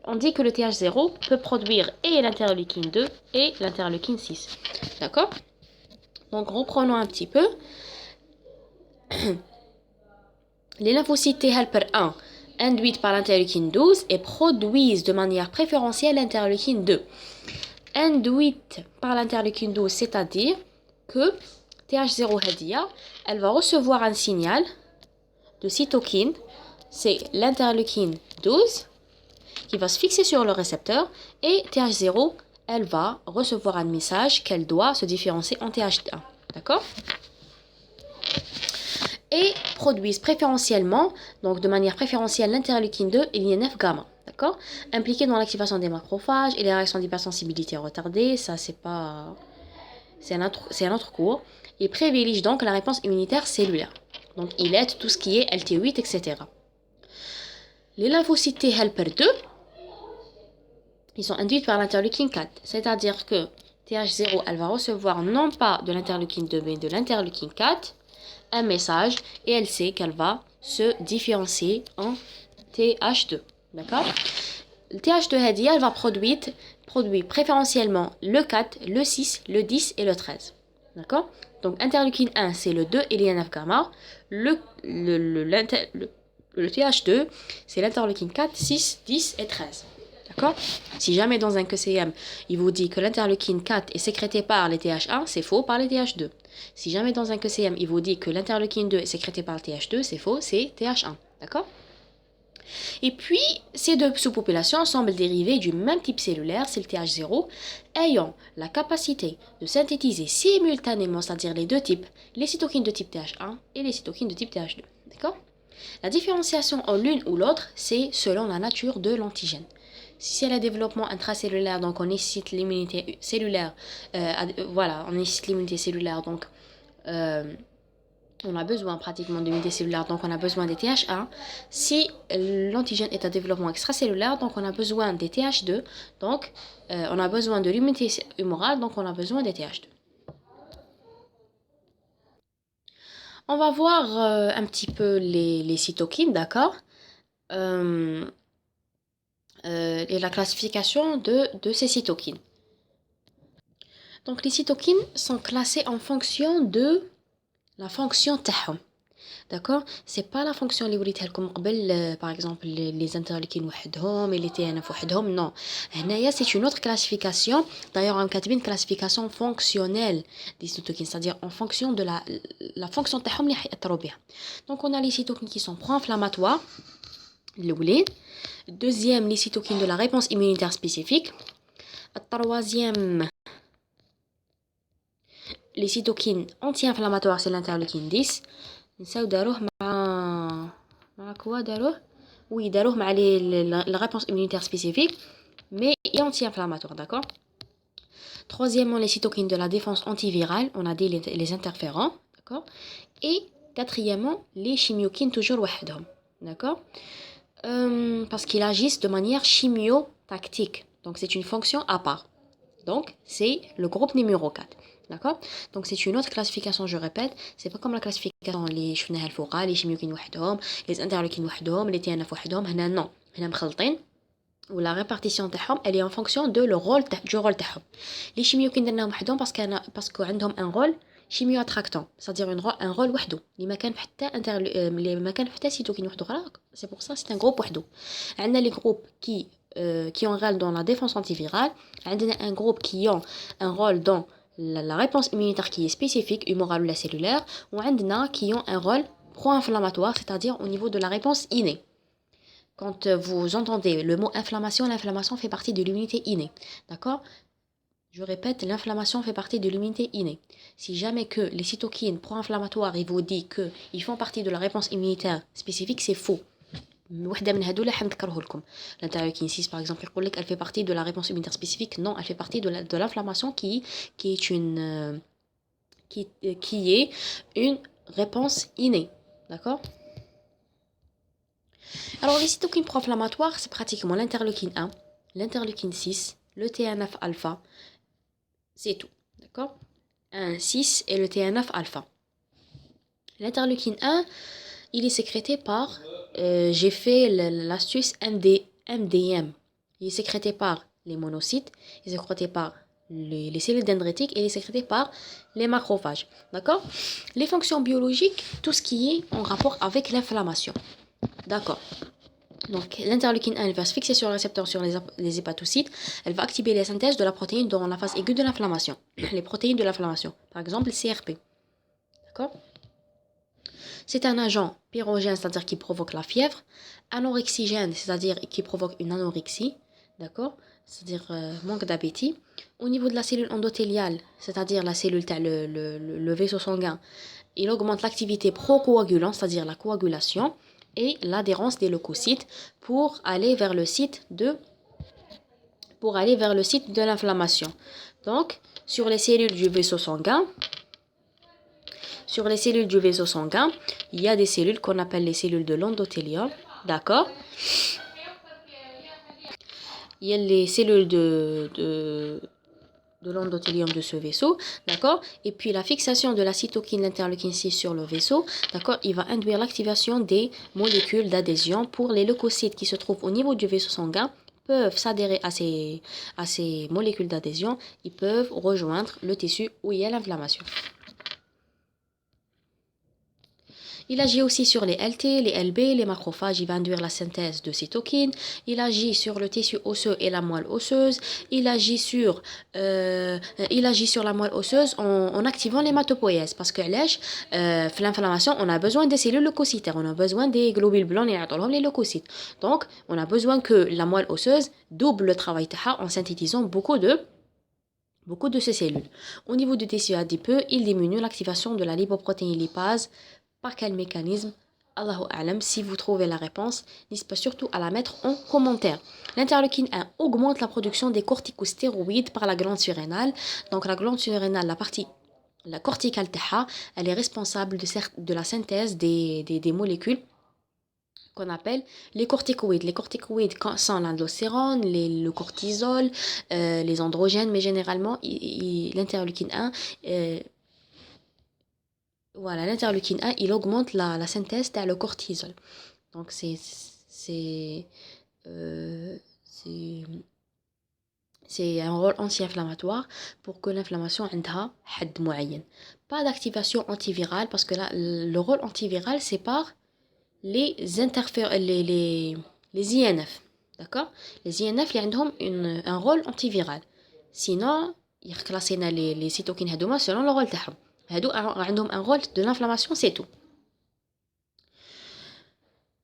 On dit que le TH0 peut produire et l'interleukine 2 et l'interleukine 6, d'accord? Donc reprenons un petit peu. Les lymphocytes T helper 1 induites par l'interleukine 12 et produisent de manière préférentielle l'interleukine 2. Induite par l'interleukine 12, c'est-à-dire que TH0 Hadia, elle va recevoir un signal de cytokine, c'est l'interleukine 12 qui va se fixer sur le récepteur et TH0, elle va recevoir un message qu'elle doit se différencier en TH1. D'accord ? Et produisent préférentiellement, donc de manière préférentielle, l'interleukine 2 et l'INF gamma. D'accord ? Impliqués dans l'activation des macrophages et les réactions d'hypersensibilité retardée, ça c'est un autre cours. Il privilégie donc la réponse immunitaire cellulaire. Donc il aide tout ce qui est LT8, etc. Les lymphocytes T helper 2, ils sont induits par l'interleukine 4. C'est-à-dire que TH0, elle va recevoir non pas de l'interleukine 2, mais de l'interleukine 4, un message, et elle sait qu'elle va se différencier en TH2. D'accord ? Le TH2 Hadia, elle va produire préférentiellement le 4, le 6, le 10 et le 13. D'accord ? Donc, interleukine 1, c'est le 2 et l'INF gamma. Le TH2, c'est l'interleukine 4, 6, 10 et 13. D'accord ? Si jamais dans un QCM, il vous dit que l'interleukine 4 est sécrétée par les TH1, c'est faux par les TH2. Si jamais dans un QCM, il vous dit que l'interleukine 2 est sécrétée par le TH2, c'est faux, c'est TH1. D'accord ? Et puis, ces deux sous-populations semblent dériver du même type cellulaire, c'est le TH0, ayant la capacité de synthétiser simultanément, c'est-à-dire les deux types, les cytokines de type TH1 et les cytokines de type TH2. D'accord ? La différenciation en l'une ou l'autre, c'est selon la nature de l'antigène. Si c'est le développement intracellulaire, donc on nécessite l'immunité cellulaire, on nécessite l'immunité cellulaire, donc on a besoin pratiquement d'immunité cellulaire, donc on a besoin des TH1. Si l'antigène est à développement extracellulaire, donc on a besoin des TH2, donc on a besoin de l'immunité humorale, donc on a besoin des TH2. On va voir un petit peu les cytokines, d'accord? Euh, et la classification de ces cytokines. Donc les cytokines sont classées en fonction de la fonction تاعهم. D'accord? C'est pas la fonction اللي وريتها لكم قبل par exemple les interleukines وحدهم et les TNF وحدهم, non. هنايا c'est une autre classification. D'ailleurs on كاتبين classification fonctionnelle des cytokines, c'est-à-dire en fonction de la fonction تاعهم اللي حيأثروا بها. Donc on a les cytokines qui sont pro-inflammatoires, الأولين. Deuxième, les cytokines de la réponse immunitaire spécifique. Troisième, les cytokines anti-inflammatoires, c'est l'interleukine 10. نساو داروه مع quoi داروه؟ Oui, داروه مع la réponse immunitaire spécifique, mais anti-inflammatoire, d'accord? Troisièmement, les cytokines de la défense antivirale, on a dit les interférents, d'accord? Et quatrièmement, les chimiokines toujours وحدهم, d'accord? Parce qu'ils agissent de manière chimiotactique. Donc, c'est une fonction à part. Donc, c'est le groupe numéro 4. D'accord? Donc, c'est une autre classification, je répète. C'est pas comme la classification les شفناها الفوقا, les chimiokines وحدهم, les interleukines وحدهم, les TNF وحدهم. هنا non. هنا مخلطين. Où la répartition تاعهم, elle est en fonction de le rôle du rôle تاعهم. Les chimiokines درناهم وحدهم parce qu'عندهم un rôle chimio-attractant, c'est-à-dire un rôle وحده اللي ما كان حتى cytokine وحده اخرى. C'est pour ça c'est un groupe وحده. عندنا les groupes qui ont un rôle dans la défense antivirale, عندنا un groupe qui ont un rôle dans la réponse immunitaire qui est spécifique, humorale ou la cellulaire, ou عندنا qui ont un rôle pro-inflammatoire, c'est-à-dire au niveau de la réponse innée. Quand vous entendez le mot inflammation, l'inflammation fait partie de l'immunité innée. D'accord? Je répète, l'inflammation fait partie de l'immunité innée. Si jamais que les cytokines pro-inflammatoires, ils vous disent qu'ils font partie de la réponse immunitaire spécifique, c'est faux. L'interleukine 6 par exemple, elle fait partie de la réponse immunitaire spécifique. Non, elle fait partie de l'inflammation qui est une réponse innée. D'accord? Alors les cytokines pro-inflammatoires, c'est pratiquement l'interleukine 1, l'interleukine 6, le TNF alpha. C'est tout, d'accord? 1, 6 et le TNF alpha. L'interleukine 1, il est sécrété par, j'ai fait l'astuce MDM. Il est sécrété par les monocytes, il est sécrété par les cellules dendritiques et il est sécrété par les macrophages, d'accord? Les fonctions biologiques, tout ce qui est en rapport avec l'inflammation, d'accord? Donc, l'interleukine 1, elle va se fixer sur le récepteur sur les hépatocytes. Elle va activer la synthèse de la protéine dans la phase aiguë de l'inflammation. Les protéines de l'inflammation. Par exemple, le CRP. D'accord? C'est un agent pyrogène, c'est-à-dire qui provoque la fièvre. Anorexigène, c'est-à-dire qui provoque une anorexie. D'accord? C'est-à-dire manque d'appétit. Au niveau de la cellule endothéliale, c'est-à-dire la cellule, le vaisseau sanguin, il augmente l'activité procoagulante, c'est-à-dire la coagulation, et l'adhérence des leucocytes pour aller vers le site de l'inflammation. Donc, sur les cellules du vaisseau sanguin, il y a des cellules qu'on appelle les cellules de l'endothélium, d'accord? Il y a les cellules de l'endothélium de ce vaisseau, d'accord? Et puis la fixation de la cytokine, l'interleukine 6 sur le vaisseau, d'accord? Il va induire l'activation des molécules d'adhésion pour les leucocytes qui se trouvent au niveau du vaisseau sanguin peuvent s'adhérer à ces molécules d'adhésion, ils peuvent rejoindre le tissu où il y a l'inflammation. Il agit aussi sur les LT, les LB, les macrophages, il va induire la synthèse de cytokines. Il agit sur le tissu osseux et la moelle osseuse. Il agit sur la moelle osseuse en activant l'hématopoïèse. Parce que l'inflammation, on a besoin des cellules leucocytaires, on a besoin des globules blancs et les leucocytes. Donc, on a besoin que la moelle osseuse double le travail en synthétisant beaucoup de ces cellules. Au niveau du tissu adipeux, il diminue l'activation de la lipoprotéine lipase. Par quel mécanisme? Allahu a'lam. Si vous trouvez la réponse, n'hésitez pas surtout à la mettre en commentaire. L'interleukine 1 augmente la production des corticostéroïdes par la glande surrénale. Donc la glande surrénale, la corticale taha, elle est responsable de la synthèse des molécules qu'on appelle les corticoïdes. Les corticoïdes sont l'aldostérone, le cortisol, les androgènes, mais généralement l'interleukine 1 voilà, l'interleukine 1, il augmente la synthèse de le cortisol. Donc, euh, c'est, c'est un rôle anti-inflammatoire pour que l'inflammation ait un had moyen. Pas d'activation antivirale parce que là, le rôle antiviral, c'est par les INF. D'accord? Les INF, ils ont un rôle antiviral. Sinon, ils classent les cytokines selon le rôle تاعهم. Ils ont un rôle de l'inflammation, c'est tout.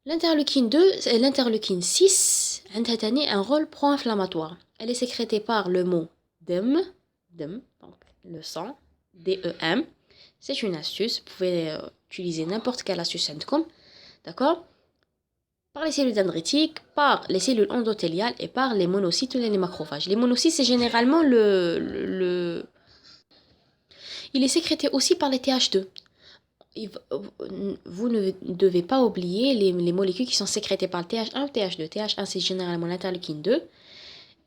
L'interleukine 2 et l'interleukine 6 ont un rôle pro-inflammatoire. Elle est sécrétée par le mot DEM, donc le sang, DEM. C'est une astuce, vous pouvez utiliser n'importe quelle astuce syndicom, d'accord? Par les cellules dendritiques, par les cellules endothéliales et par les monocytes ou les macrophages. Les monocytes, c'est généralement Il est sécrété aussi par les TH2. Vous ne devez pas oublier les molécules qui sont sécrétées par le TH1 ou TH2. TH1, c'est généralement l'interleukine 2.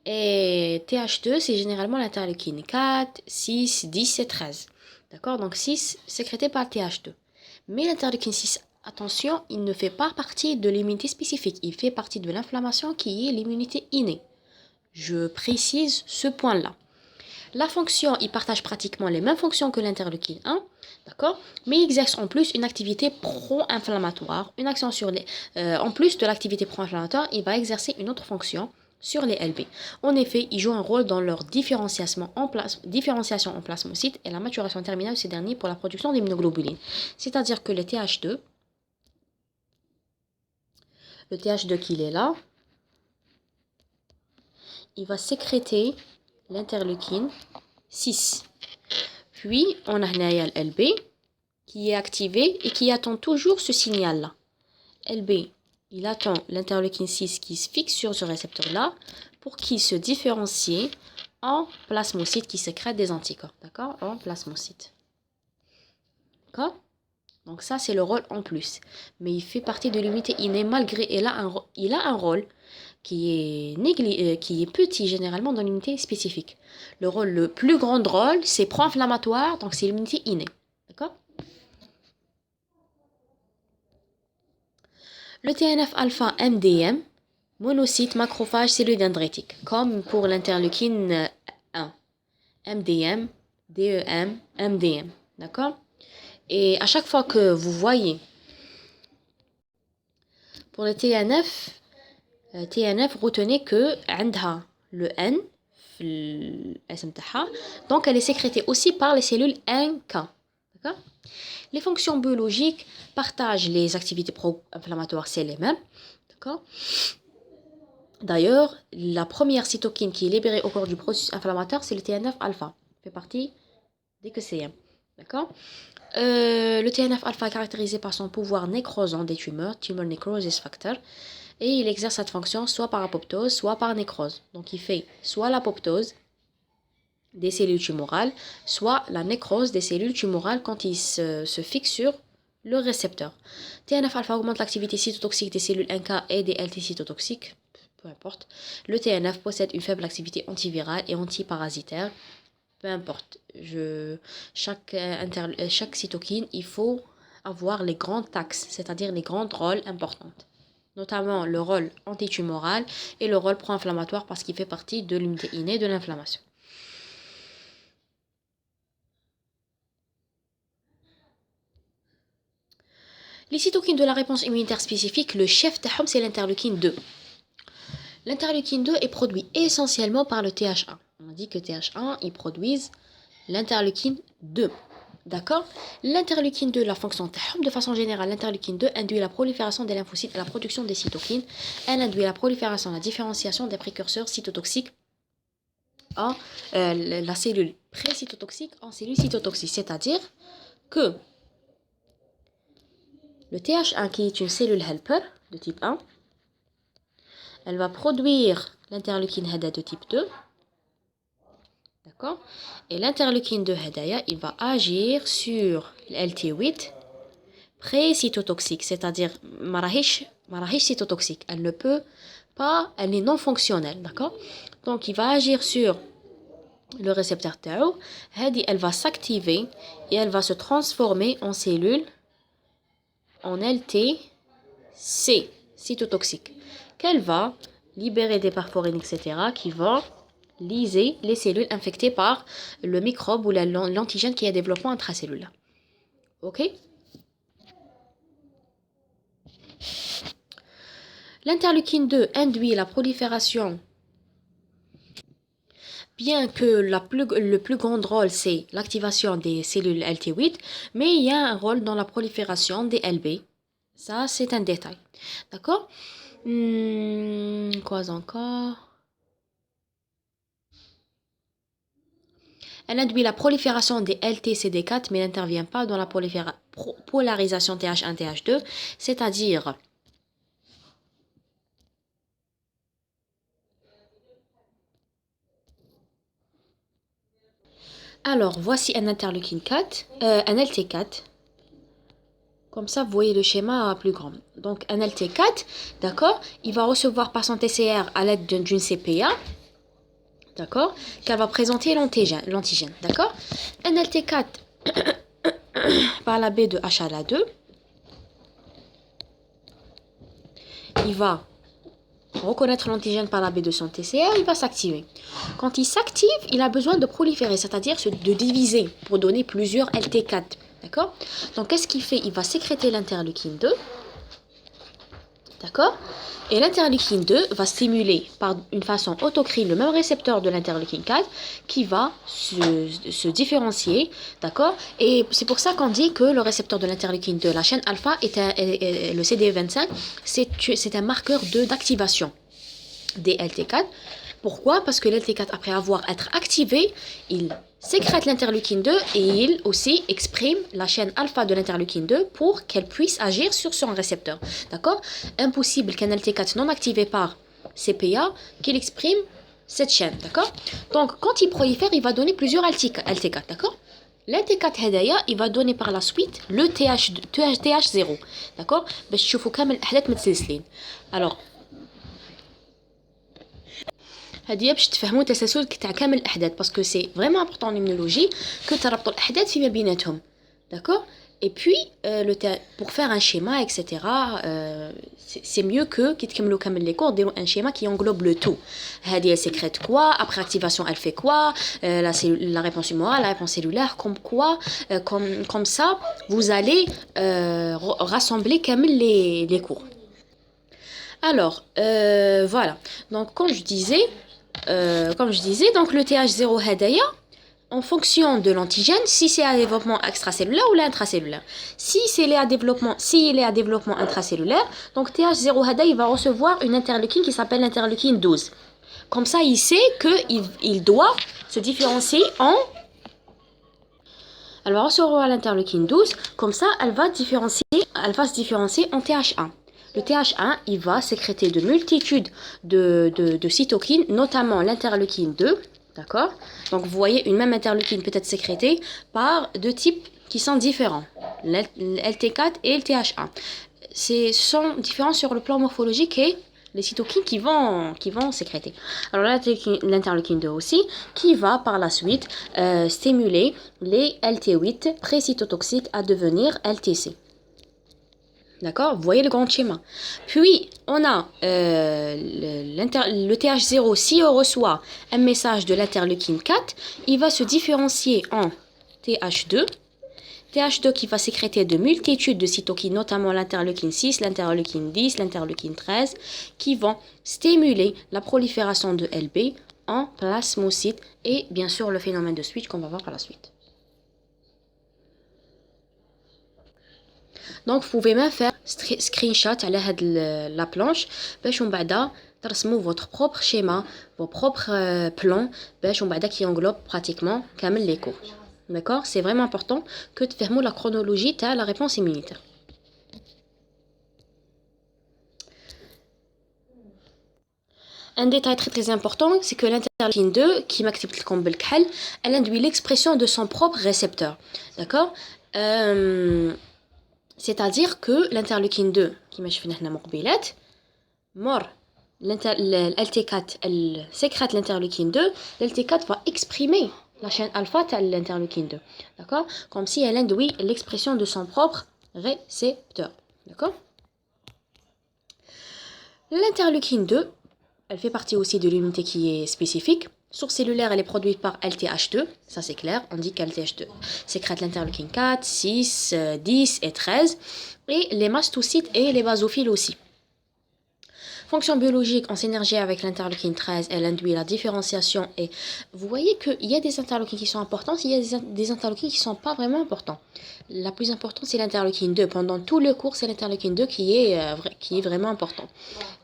Et TH2, c'est généralement l'interleukine 4, 6, 10 et 13. D'accord? Donc 6, sécrété par le TH2. Mais l'interleukine 6, attention, il ne fait pas partie de l'immunité spécifique. Il fait partie de l'inflammation qui est l'immunité innée. Je précise ce point-là. La fonction, il partage pratiquement les mêmes fonctions que l'interleukine 1, d'accord? Mais il exerce en plus une activité pro-inflammatoire, une action sur les... en plus de l'activité pro-inflammatoire, il va exercer une autre fonction sur les LB. En effet, il joue un rôle dans leur différenciation en plasmocytes et la maturation terminale de ces derniers pour la production d'immunoglobulines. C'est-à-dire que le TH2 qui est là, il va sécréter l'interleukine 6. Puis, on a LB qui est activé et qui attend toujours ce signal-là. LB, il attend l'interleukine 6 qui se fixe sur ce récepteur-là pour qu'il se différencie en plasmocytes qui sécrètent des anticorps. D'accord? En plasmocytes. D'accord? Donc ça, c'est le rôle en plus. Mais il fait partie de l'unité innée malgré... il a un rôle qui est petit généralement dans l'unité spécifique. Le plus grand rôle, c'est pro-inflammatoire, donc c'est l'unité innée. D'accord? Le TNF-alpha MDM, monocyte, macrophage, cellule dendritique, comme pour l'interleukine 1. MDM, DEM, MDM. D'accord? Et à chaque fois que vous voyez, pour le TNF, retenez que le N, donc elle est sécrétée aussi par les cellules NK. D'accord? Les fonctions biologiques partagent les activités pro-inflammatoires, c'est les mêmes. D'accord? D'ailleurs, la première cytokine qui est libérée au cours du processus inflammatoire, c'est le TNF-alpha. Fait partie des QCM. D'accord? Le TNF-alpha est caractérisé par son pouvoir nécrosant des tumeurs, tumor necrosis factor, et il exerce cette fonction soit par apoptose, soit par nécrose. Donc il fait soit l'apoptose des cellules tumorales, soit la nécrose des cellules tumorales quand il se fixe sur le récepteur. TNF-alpha augmente l'activité cytotoxique des cellules NK et des LT cytotoxiques, peu importe. Le TNF possède une faible activité antivirale et antiparasitaire, peu importe. Chaque cytokine, il faut avoir les grands axes, c'est-à-dire les grands rôles importants. Notamment le rôle antitumoral et le rôle pro-inflammatoire parce qu'il fait partie de l'unité innée de l'inflammation. Les cytokines de la réponse immunitaire spécifique, le chef d'ahom, c'est l'interleukine 2. L'interleukine 2 est produit essentiellement par le TH1. On a dit que TH1, ils produisent l'interleukine 2. D'accord? L'interleukine 2, la fonction TAHOM, de façon générale, l'interleukine 2 induit la prolifération des lymphocytes et la production des cytokines. Elle induit la prolifération et la différenciation des précurseurs cytotoxiques en la cellule pré-cytotoxique en cellule cytotoxique. C'est-à-dire que le TH1, qui est une cellule helper de type 1, elle va produire l'interleukine HEDA de type 2. D'accord? Et l'interleukine de Hedaya, il va agir sur l'LT8 pré-cytotoxique, c'est-à-dire marahish cytotoxique. Elle ne peut pas, elle est non fonctionnelle, d'accord? Donc il va agir sur le récepteur تاعو هذه elle va s'activer et elle va se transformer en cellule en LTC cytotoxique qu'elle va libérer des perforines etc qui vont lyser les cellules infectées par le microbe ou l'antigène qui est développement intracellulaire. OK? L'interleukine 2 induit la prolifération. Bien que le plus grand rôle, c'est l'activation des cellules LT8, mais il y a un rôle dans la prolifération des LB. Ça, c'est un détail. D'accord? Quoi encore? Elle induit la prolifération des LTCD4, mais n'intervient pas dans la polarisation TH1-TH2, c'est-à-dire... Alors, voici un interleukine 4, un LT4. Comme ça, vous voyez le schéma plus grand. Donc, un LT4, d'accord, il va recevoir par son TCR à l'aide d'une CPA, d'accord, qu'elle va présenter l'antigène, d'accord. Un LT4 par la baie de HLA2, il va reconnaître l'antigène par la baie de son TCR, il va s'activer. Quand il s'active, il a besoin de proliférer, c'est-à-dire de diviser pour donner plusieurs LT4. D'accord? Donc, qu'est-ce qu'il fait? Il va sécréter l'interleukine 2. D'accord? Et l'interleukine 2 va stimuler par une façon autocrine le même récepteur de l'interleukine 4 qui va se différencier. D'accord? Et c'est pour ça qu'on dit que le récepteur de l'interleukine 2, la chaîne alpha, le CD25, c'est un marqueur d'activation des LT4. Pourquoi? Parce que l'LT4, après avoir été activé, il sécrète l'interleukine 2 et il aussi exprime la chaîne alpha de l'interleukine 2 pour qu'elle puisse agir sur son récepteur. D'accord? Impossible qu'un LT4 non activé par CPA qu'il exprime cette chaîne. D'accord? Donc, quand il prolifère, il va donner plusieurs LT4. D'accord? l'LT4 هدايا il va donner par la suite le TH0. D'accord? باش تشوفوا كامل الأحداث متسلسلين. Alors, هذه باش تفهموا تسلسل تاع كامل الاحداث باسكو سي فريمون امبورطون en immunologie que تربطوا الاحداث فيما بيناتهم d'accord et puis pour faire un schéma etc c'est mieux que كي تكملوا كامل les cours ديروا un schéma qui englobe le tout هذه elle sécrète quoi après activation elle fait quoi la réponse humorale la réponse cellulaire comme quoi comme ça vous allez rassembler كامل les cours. Alors voilà donc comme je disais donc le TH0 hadaya, en fonction de l'antigène, si c'est à développement extracellulaire ou intracellulaire. Si il est à développement intracellulaire, donc TH0 hadaya il va recevoir une interleukine qui s'appelle l'interleukine 12. Comme ça, il sait qu'il doit se différencier en... Elle va recevoir l'interleukine 12, comme ça, elle va se différencier en TH1. Le TH1, il va sécréter de multitudes de cytokines, notamment l'interleukine 2, d'accord? Donc, vous voyez, une même interleukine peut être sécrétée par deux types qui sont différents, l'LT4 et le TH1. Ce sont différents sur le plan morphologique et les cytokines qui vont sécréter. Alors, l'interleukine 2 aussi, qui va par la suite stimuler les LT8 pré-cytotoxiques à devenir LTC. D'accord? Vous voyez le grand schéma. Puis, on a le TH0, si on reçoit un message de l'interleukine 4, il va se différencier en TH2. TH2 qui va sécréter de multitudes de cytokines, notamment l'interleukine 6, l'interleukine 10, l'interleukine 13, qui vont stimuler la prolifération de LB en plasmocytes et bien sûr le phénomène de switch qu'on va voir par la suite. Donc vous pouvez même faire screenshot à l'aide de la planche باش ومن بعد ترسموا votre propre schéma, vos propres plans باش ومن بعد qui englobe pratiquement كامل les cours. D'accord? C'est vraiment important que تفهموا la chronologie تاع la réponse immunitaire. Un détail très très important, c'est que l'interleukine 2, qui m'active comme بالكحل, elle induit l'expression de son propre récepteur. D'accord? C'est-à-dire que l'interleukine 2 qui ماشي فينا هنا مقبلات مر l'LT4 elle sécrète l'interleukine 2, l'LT4 va exprimer la chaîne alpha de l'interleukine 2. D'accord? Comme si elle induit l'expression de son propre récepteur. D'accord? L'interleukine 2, elle fait partie aussi de l'unité qui est spécifique. Source cellulaire, elle est produite par LTH2, ça c'est clair, on dit qu'LTH2 sécrète l'interleukine 4, 6, 10 et 13, et les mastocytes et les basophiles aussi. Fonction biologique en synergie avec l'interleukine 13, elle induit la différenciation et vous voyez qu'il y a des interleukines qui sont importantes, il y a des interleukines qui ne sont pas vraiment importants. La plus importante c'est l'interleukine 2. Pendant tout le cours, c'est l'interleukine 2 qui est vraiment important.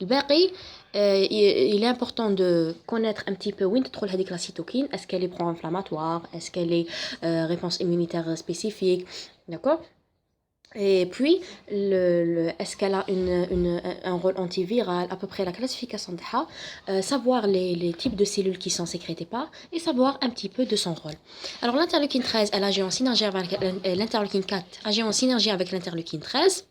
Le bari, il est important de connaître un petit peu où est la cytokine. Est-ce qu'elle est pro-inflammatoire? Est-ce qu'elle est réponse immunitaire spécifique? D'accord? Et puis, est-ce qu'elle a un rôle antiviral, à peu près la classification de savoir les types de cellules qui sont sécrétées par, et savoir un petit peu de son rôle. Alors, l'interleukine 13, elle agit en synergie avec l'interleukine 4, agit en synergie avec l'interleukine 13.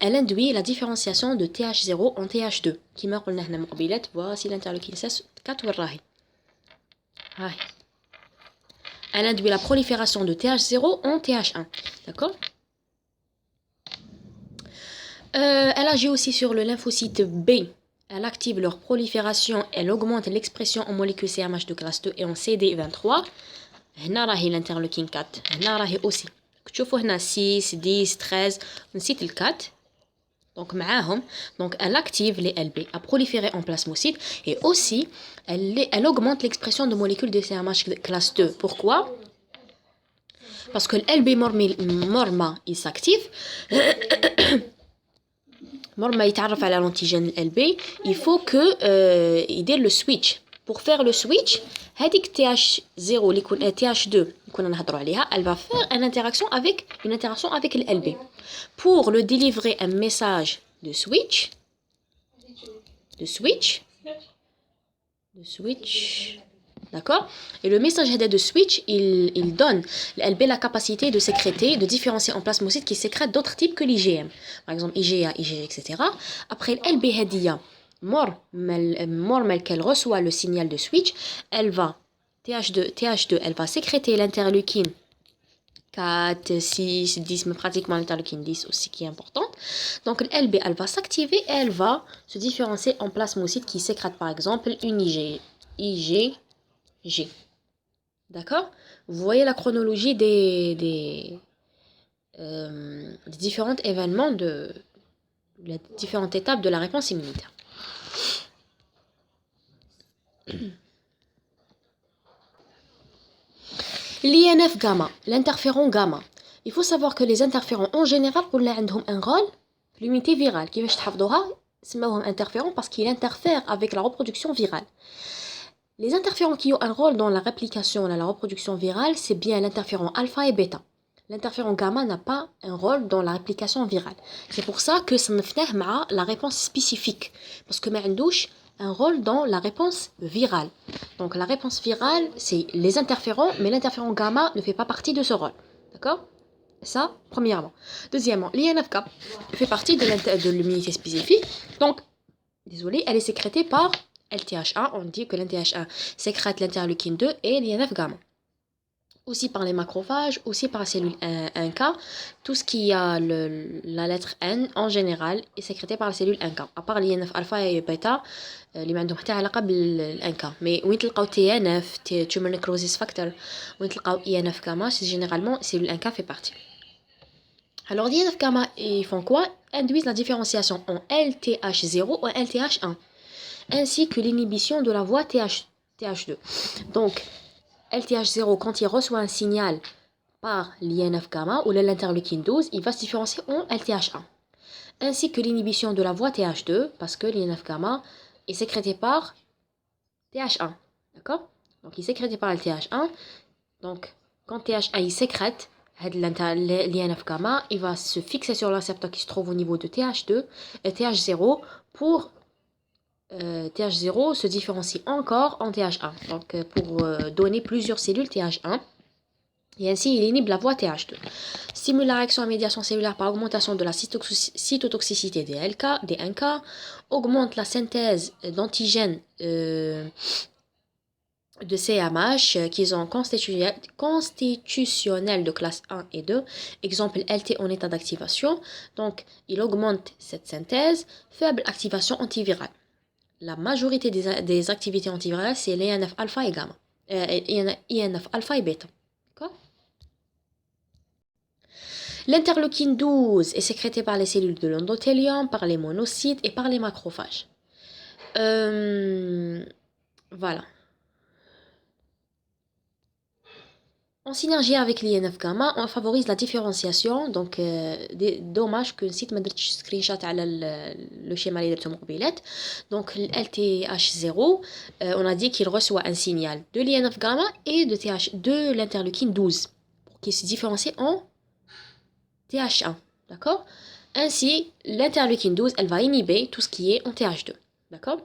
Elle induit la différenciation de TH0 en TH2, qui meurt au nahna mqbilat. Voici l'interleukine 4 والراهي. Elle induit la prolifération de TH0 en TH1. D'accord? Elle agit aussi sur le lymphocyte B. Elle active leur prolifération. Elle augmente l'expression en molécules CMH de classe 2 et en CD23. هنا راهي l'interleukine 4. هنا راهي aussi. تشوفوا هنا 6, 10, 13. نسيت ال 4. Donc معاهم. Donc elle active les LB à proliférer en plasmocytes et aussi elle augmente l'expression de molécules de CMH de classe 2. Pourquoi? Parce que le LB morma il s'active. Morma يتعرف على l'antigène LB, il faut que يدير le switch. Pour faire le switch, هذيك TH0 TH2 كنا نهضروا عليها, elle va faire une interaction avec le LB. Pour le délivrer un message de switch, d'accord? Et le message de switch, il donne LB la capacité de sécréter, de différencier en plasmocytes qui sécrètent d'autres types que l'IgM. Par exemple, IgA, IgG, etc. Après LB هدية, qu'elle reçoit le signal de switch, elle va, TH2, elle va sécréter l'interleukine 4, 6, 10, mais pratiquement l'interleukine 10 aussi qui est importante. Donc LB, elle va s'activer et elle va se différencier en plasmocytes qui sécrètent par exemple une IgG. D'accord? Vous voyez la chronologie des différents événements, les différentes étapes de la réponse immunitaire. L'INF gamma, l'interféron gamma. Il faut savoir que les interférons en général ont un rôle l'unité virale qui va interféron parce qu'il interfère avec la reproduction virale. Les interférons qui ont un rôle dans la réplication et la reproduction virale, c'est bien l'interféron alpha et bêta. L'interféron gamma n'a pas un rôle dans la réplication virale. C'est pour ça que ça ne fait pas la réponse spécifique. Parce que Ma'andouche un rôle dans la réponse virale. Donc la réponse virale, c'est les interférons, mais l'interféron gamma ne fait pas partie de ce rôle. D'accord? Ça, premièrement. Deuxièmement, l'INFK fait partie de l'immunité spécifique. Donc, désolé, elle est sécrétée par LTH1, on dit que l'LTH1 sécrète l'interleukine 2 et l'INF gamma. Aussi par les macrophages, aussi par la cellule 1K, tout ce qui a la lettre N en général est sécrété par la cellule 1K, à part l'INF alpha et bêta, اللي ما عندهم حتى علاقة بال1K. Mais وين تلقاو TNF, tumor necrosis factor, وين تلقاو INF gamma, c'est généralement cellule 1K fait partie. Alors l'INF gamma, ils font quoi? Induisent la différenciation en LTH0 ou LTH1. Ainsi que l'inhibition de la voie TH2. Donc, LTH0, quand il reçoit un signal par l'INF gamma ou l'interleukine 12, il va se différencier en LTH1. Ainsi que l'inhibition de la voie TH2, parce que l'INF gamma est sécrété par TH1. D'accord? Donc, il est sécrété par LTH1. Donc, quand TH1 il sécrète l'INF gamma, il va se fixer sur le récepteur qui se trouve au niveau de TH2 et TH0 pour TH0 se différencie encore en TH1. Donc, pour donner plusieurs cellules TH1, Et ainsi, il inhibe la voie TH2. Stimule la réaction à médiation cellulaire par augmentation de la cytotoxicité des NK, augmente la synthèse d'antigènes de CMH qui sont constitutionnels de classe 1 et 2, exemple LT en état d'activation. Donc, il augmente cette synthèse, faible activation antivirale. La majorité des activités antivirales, c'est l'INF alpha et gamma, INF alpha et bêta. D'accord? L'interleukine 12 est sécrété par les cellules de l'endothélium, par les monocytes et par les macrophages. Voilà. En synergie avec l'INF gamma, on favorise la différenciation. Donc, dommage que le site m'a donné screenshot à le schéma de mobilette. Donc, le LTH0, on a dit qu'il reçoit un signal de l'INF gamma et de l'interleukine 12, qui se différencie en TH1. D'accord? Ainsi, l'interleukine 12, elle va inhiber tout ce qui est en TH2. D'accord?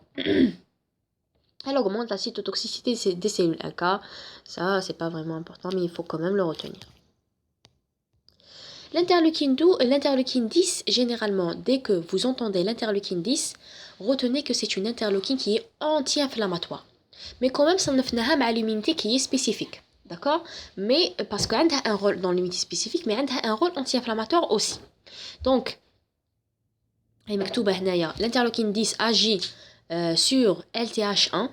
Elle augmente la cytotoxicité des cellules NK. Ça, c'est pas vraiment important, mais il faut quand même le retenir. L'interleukine 10, généralement, dès que vous entendez l'interleukine 10, retenez que c'est une interleukine qui est anti-inflammatoire. Mais quand même, ça ne fait pas l'immunité qui est spécifique. D'accord? Mais parce qu'elle a un rôle dans l'immunité spécifique, mais elle a un rôle anti-inflammatoire aussi. Donc, l'interleukine 10 agit sur LTH1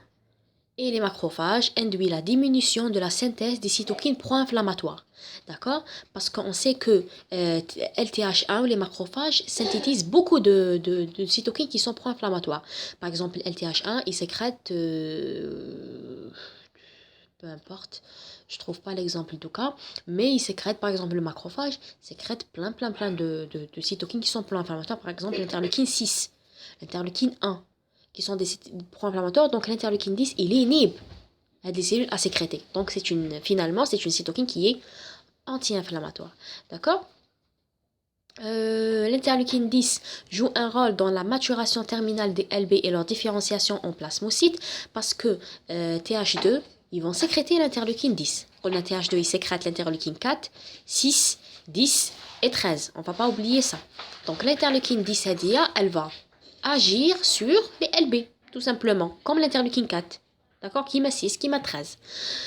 et les macrophages induit la diminution de la synthèse des cytokines pro-inflammatoires. D'accord? Parce qu'on sait que LTH1 ou les macrophages synthétisent beaucoup de cytokines qui sont pro-inflammatoires. Par exemple, LTH1, il sécrète, peu importe, je trouve pas l'exemple du cas, mais il sécrète, par exemple, le macrophage sécrète plein de cytokines qui sont pro-inflammatoires. Par exemple, l'interleukine 6, l'interleukine 1, qui sont des pro-inflammatoires. Donc l'interleukine 10, il inhibe des cellules à sécréter. Donc finalement, c'est une cytokine qui est anti-inflammatoire. D'accord? L'interleukine 10 joue un rôle dans la maturation terminale des LB et leur différenciation en plasmocytes parce que TH2, ils vont sécréter l'interleukine 10. Quand la TH2, il sécrète l'interleukine 4, 6, 10 et 13. On ne va pas oublier ça. Donc l'interleukine 10 elle va agir sur les LB, tout simplement, comme l'interleukine 4, d'accord, qui m'a 6, qui m'a 13.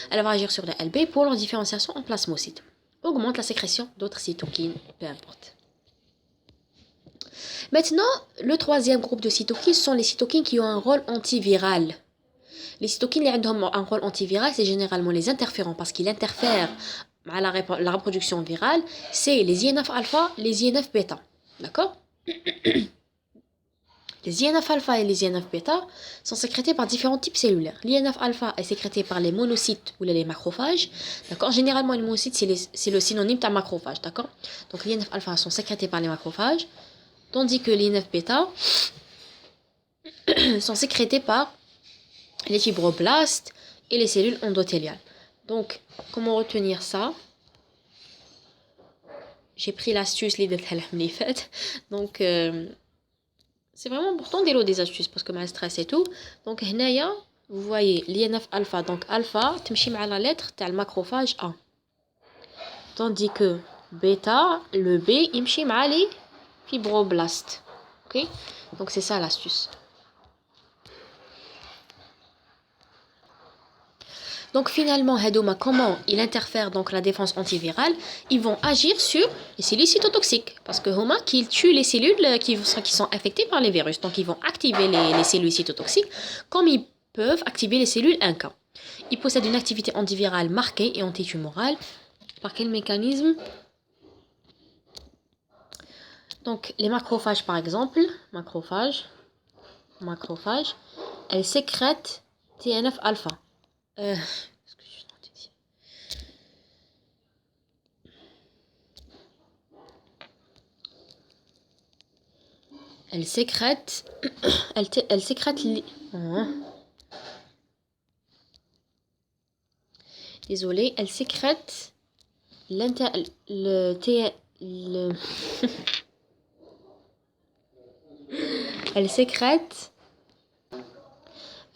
Elle va agir sur les LB pour leur différenciation en plasmocytes. Augmente la sécrétion d'autres cytokines, peu importe. Maintenant, le troisième groupe de cytokines sont les cytokines qui ont un rôle antiviral. Les cytokines qui ont un rôle antiviral, c'est généralement les interférents parce qu'ils interfèrent à la reproduction virale. C'est les INF alpha, les INF bêta, d'accord? Les INF alpha et les INF bêta sont sécrétés par différents types cellulaires. L'INF alpha est sécrété par les monocytes ou les macrophages. D'accord? Généralement, les monocytes, c'est le synonyme d'un macrophage. D'accord? Donc, les INF alpha sont sécrétés par les macrophages, tandis que les INF bêta sont sécrétés par les fibroblastes et les cellules endothéliales. Donc, comment retenir ça? J'ai pris l'astuce de fait. Donc, c'est vraiment important d'élo des astuces parce que mal stress et tout. Donc, هنايا, vous voyez l'INF alpha. Donc, alpha, تمشي مع la lettre تاع le macrophage A. Tandis que bêta, le B, يمشي مع les fibroblastes. Ok? Donc, c'est ça l'astuce. Donc finalement, comment ils interfèrent donc la défense antivirale? Ils vont agir sur les cellules cytotoxiques parce que Homa qu'ils tuent les cellules qui sont infectées par les virus. Donc ils vont activer les cellules cytotoxiques comme ils peuvent activer les cellules NK. Ils possèdent une activité antivirale marquée et antitumorale. Par quel mécanisme? Donc les macrophages par exemple, macrophages, elles sécrètent TNF alpha. Elle sécrète, elle sécrète, désolée, elle sécrète elle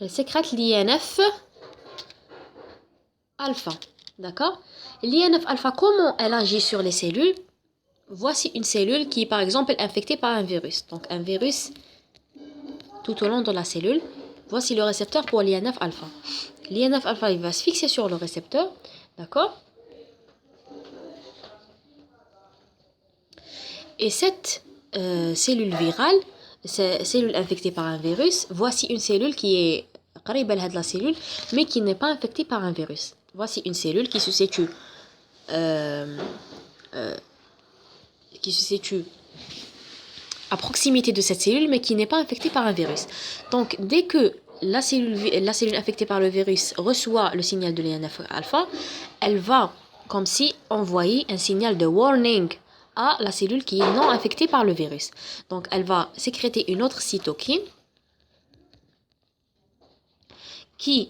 sécrète l'INF alpha, D'accord? L'INF alpha, comment elle agit sur les cellules? Voici une cellule qui est par exemple infectée par un virus. Donc un virus tout au long de la cellule. Voici le récepteur pour l'INF alpha. L'INF alpha, il va se fixer sur le récepteur. D'accord? Et cette cellule virale, cellule infectée par un virus, voici une cellule qui est قريبة لهاد la cellule, mais qui n'est pas infectée par un virus. Voici une cellule euh, euh, qui se situe à proximité de cette cellule, mais qui n'est pas infectée par un virus. Donc, dès que la cellule infectée par le virus reçoit le signal de l'INF alpha, elle va comme si envoyer un signal de warning à la cellule qui est non infectée par le virus. Donc, elle va sécréter une autre cytokine qui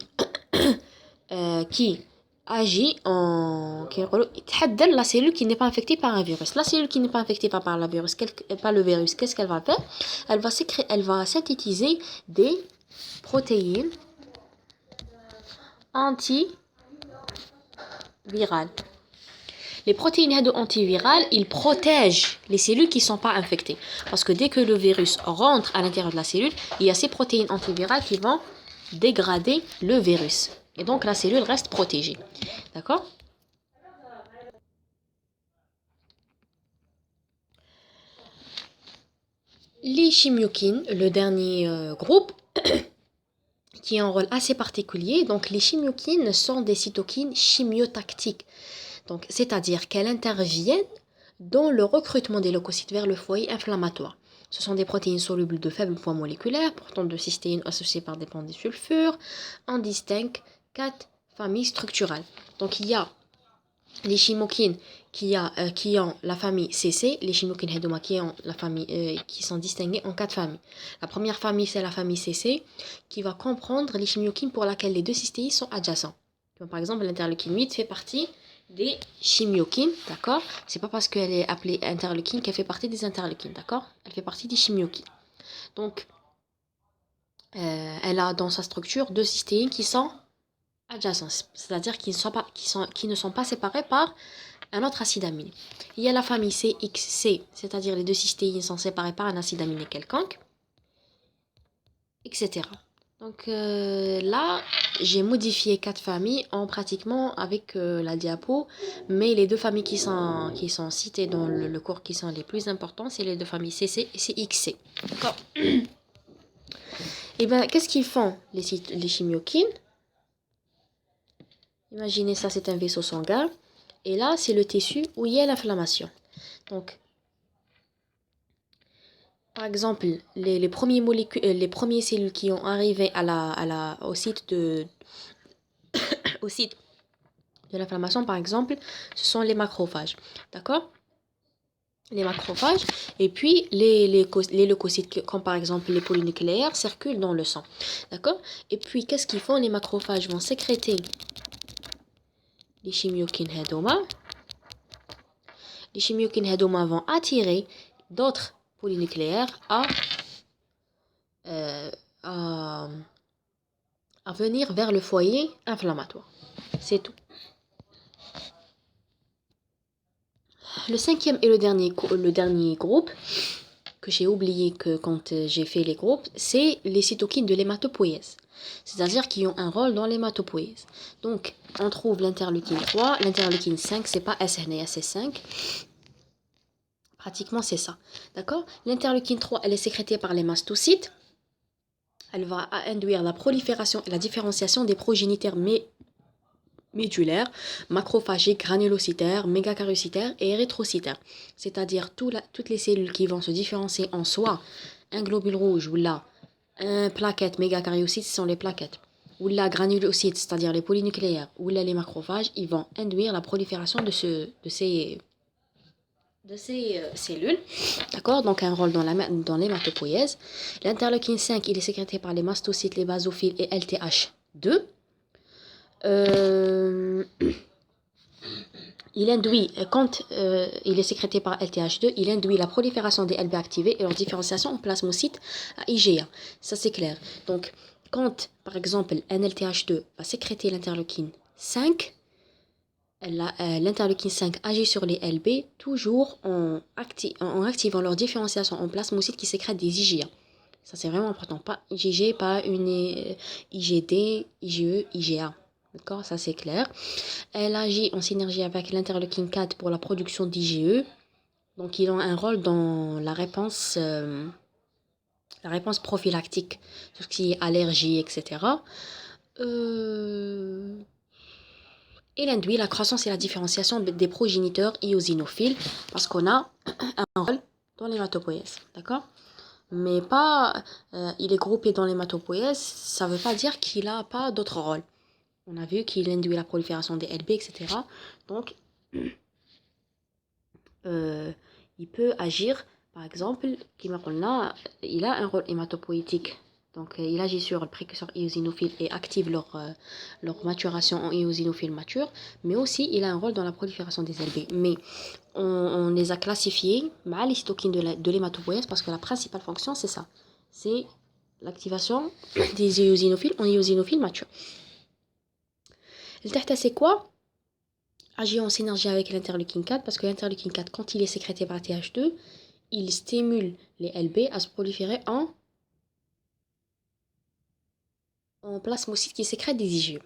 agit تحدد la cellule qui n'est pas infectée par un virus. La cellule qui n'est pas infectée par le virus, qu'est-ce qu'elle va faire? Elle va synthétiser des protéines antivirales. Les protéines antivirales, ils protègent les cellules qui ne sont pas infectées. Parce que dès que le virus rentre à l'intérieur de la cellule, il y a ces protéines antivirales qui vont dégrader le virus. Et donc la cellule reste protégée. D'accord? Les chimiokines, le dernier groupe, qui a un rôle assez particulier. Donc les chimiokines sont des cytokines chimiotactiques. Donc, c'est-à-dire qu'elles interviennent dans le recrutement des leucocytes vers le foyer inflammatoire. Ce sont des protéines solubles de faible poids moléculaire, portant de cystéine associées par des bandes de sulfure. On distingue 4 familles structurales. Donc, il y a les chimokines qui ont la famille CC, les chimokines hedoma qui ont la famille qui sont distinguées en 4 familles. La première famille, c'est la famille CC, qui va comprendre les chimokines pour laquelle les deux cystéines sont adjacents. Donc, par exemple, l'interleukine 8 fait partie des chimiokines, d'accord? C'est pas parce qu'elle est appelée interleukine qu'elle fait partie des interleukines, d'accord? Elle fait partie des chimiokines. Donc, elle a dans sa structure deux cystéines qui sont adjacents, c'est-à-dire qui ne sont pas séparés par un autre acide aminé. Il y a la famille CXC, c'est-à-dire les deux cystéines sont séparées par un acide aminé quelconque, etc. Donc là, j'ai modifié 4 familles en pratiquement avec la diapo, mais les deux familles qui sont citées dans le cours qui sont les plus importantes, c'est les deux familles CC et CXC. D'accord. Et bien, qu'est-ce qu'ils font les chimiokines? Imaginez ça, c'est un vaisseau sanguin. Et là, c'est le tissu où il y a l'inflammation. Donc, par exemple, les premiers cellules qui ont arrivé au site au site de l'inflammation, par exemple, ce sont les macrophages. D'accord? Les macrophages. Et puis, les leucocytes, comme par exemple les polynucléaires, circulent dans le sang. D'accord? Et puis, qu'est-ce qu'ils font? Les macrophages vont sécréter les chimiokines hedoma. Les chimiokines hedoma vont attirer d'autres polynucléaires euh, à, à venir vers le foyer inflammatoire. C'est tout. Le cinquième et le dernier groupe, que j'ai oublié que quand j'ai fait les groupes, c'est les cytokines de l'hématopoïèse. C'est-à-dire qui ont un rôle dans l'hématopoïèse. Donc, on trouve l'interleukine 3, l'interleukine 5, c'est pas SNA, c'est 5. Pratiquement, c'est ça. D'accord? L'interleukine 3, elle est sécrétée par les mastocytes. Elle va induire la prolifération et la différenciation des progéniteurs médullaires, macrophagiques, granulocytaires, mégakaryocytaires et érythrocytaires. C'est-à-dire toutes les cellules qui vont se différencier en soit un globule rouge ou là, un plaquette mégakaryocyte, ce sont les plaquettes. Ou la granulocyte, c'est-à-dire les polynucléaires, ou là les macrophages, ils vont induire la prolifération de ces cellules, d'accord? Donc un rôle dans l'hématopoïèse. L'interleukine 5, il est sécrété par les mastocytes, les basophiles et LTH2. Il induit, quand il est sécrété par LTH2, il induit la prolifération des LB activés et leur différenciation en plasmocytes à IgA. Ça c'est clair. Donc quand par exemple un LTH2 va sécréter l'interleukine 5, L'interleukine 5 agit sur les LB toujours en activant leur différenciation en plasmocytes qui sécrètent des IgA. Ça, c'est vraiment important. Pas IgG, pas une IgD, IgE, IgA. D'accord? Ça, c'est clair. Elle agit en synergie avec l'interleukine 4 pour la production d'IgE. Donc, ils ont un rôle dans la réponse prophylactique, tout ce qui est allergie, etc. Il induit la croissance et la différenciation des progéniteurs eosinophiles parce qu'on a un rôle dans l'hématopoïèse, d'accord? Mais pas, il est groupé dans l'hématopoïèse, ça ne veut pas dire qu'il n'a pas d'autre rôle. On a vu qu'il induit la prolifération des LB, etc. Donc, il peut agir, par exemple, il a un rôle hématopoïétique. Donc, il agit sur le précurseur éosinophile et active leur maturation en éosinophiles matures. Mais aussi, il a un rôle dans la prolifération des LB. Mais on les a classifiés mal les cytokines de l'hématopoïèse parce que la principale fonction, c'est ça. C'est l'activation des éosinophiles en éosinophiles matures. Le TERTA, c'est quoi? Agit en synergie avec l'interleukine 4 parce que l'interleukine 4, quand il est sécrété par TH2, il stimule les LB à se proliférer en plasmocytes qui sécrètent des IgE.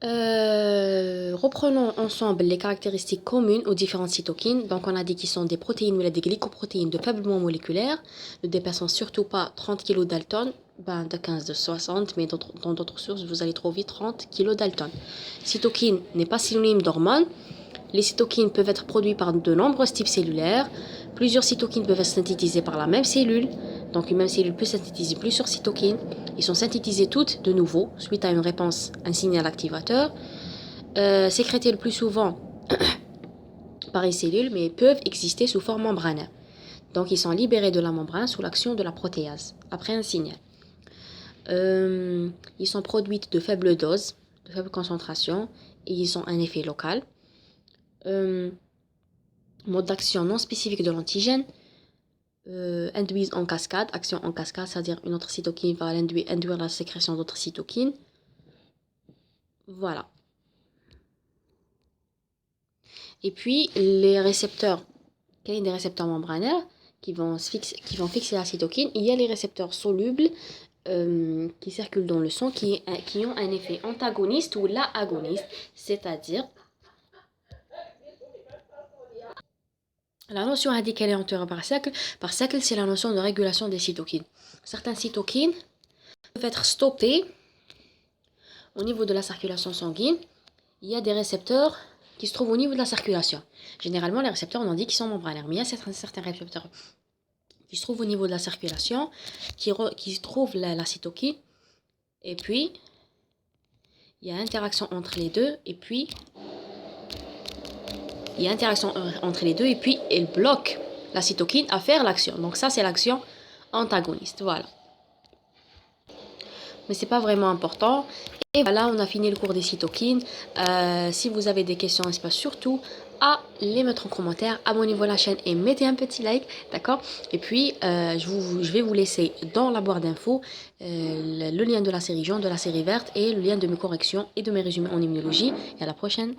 Reprenons ensemble les caractéristiques communes aux différentes cytokines. Donc, on a dit qu'ils sont des protéines ou des glycoprotéines de peuplement moléculaire, ne dépassant surtout pas 30 kilo Dalton, de 15 de 60, mais dans d'autres sources, vous allez trouver 30 kilo Dalton. Cytokine n'est pas synonyme d'hormone. Les cytokines peuvent être produites par de nombreux types cellulaires. Plusieurs cytokines peuvent être synthétisées par la même cellule. Donc, une même cellule peut synthétiser plusieurs cytokines. Ils sont synthétisés toutes de nouveau suite à une réponse, un signal activateur. Sécrétés le plus souvent par une cellule, mais peuvent exister sous forme membranaire. Donc, ils sont libérés de la membrane sous l'action de la protéase, après un signal. Ils sont produits de faibles doses, de faible concentration, et ils ont un effet local. Mode d'action non spécifique de l'antigène, induisent en cascade, action en cascade, c'est-à-dire une autre cytokine va induire la sécrétion d'autres cytokines. Voilà. Et puis, les récepteurs, quels sont des récepteurs membranaires qui vont fixer la cytokine? Il y a les récepteurs solubles qui circulent dans le sang qui ont un effet antagoniste ou agoniste, c'est-à-dire la notion radicale antérieure par cercle, c'est la notion de régulation des cytokines. Certaines cytokines peuvent être stoppées au niveau de la circulation sanguine. Il y a des récepteurs qui se trouvent au niveau de la circulation. Généralement, les récepteurs, on dit qu'ils sont membranaires, mais il y a certains récepteurs qui se trouvent au niveau de la circulation, qui trouvent la cytokine, et puis il y a interaction entre les deux, et puis elle bloque la cytokine à faire l'action. Donc ça, c'est l'action antagoniste. Voilà. Mais c'est pas vraiment important. Et voilà, on a fini le cours des cytokines. Si vous avez des questions, n'hésitez pas surtout à les mettre en commentaire. Abonnez-vous à la chaîne et mettez un petit like, d'accord? Et puis, je vais vous laisser dans la barre d'infos le lien de la série jaune, de la série verte et le lien de mes corrections et de mes résumés en immunologie. Et à la prochaine.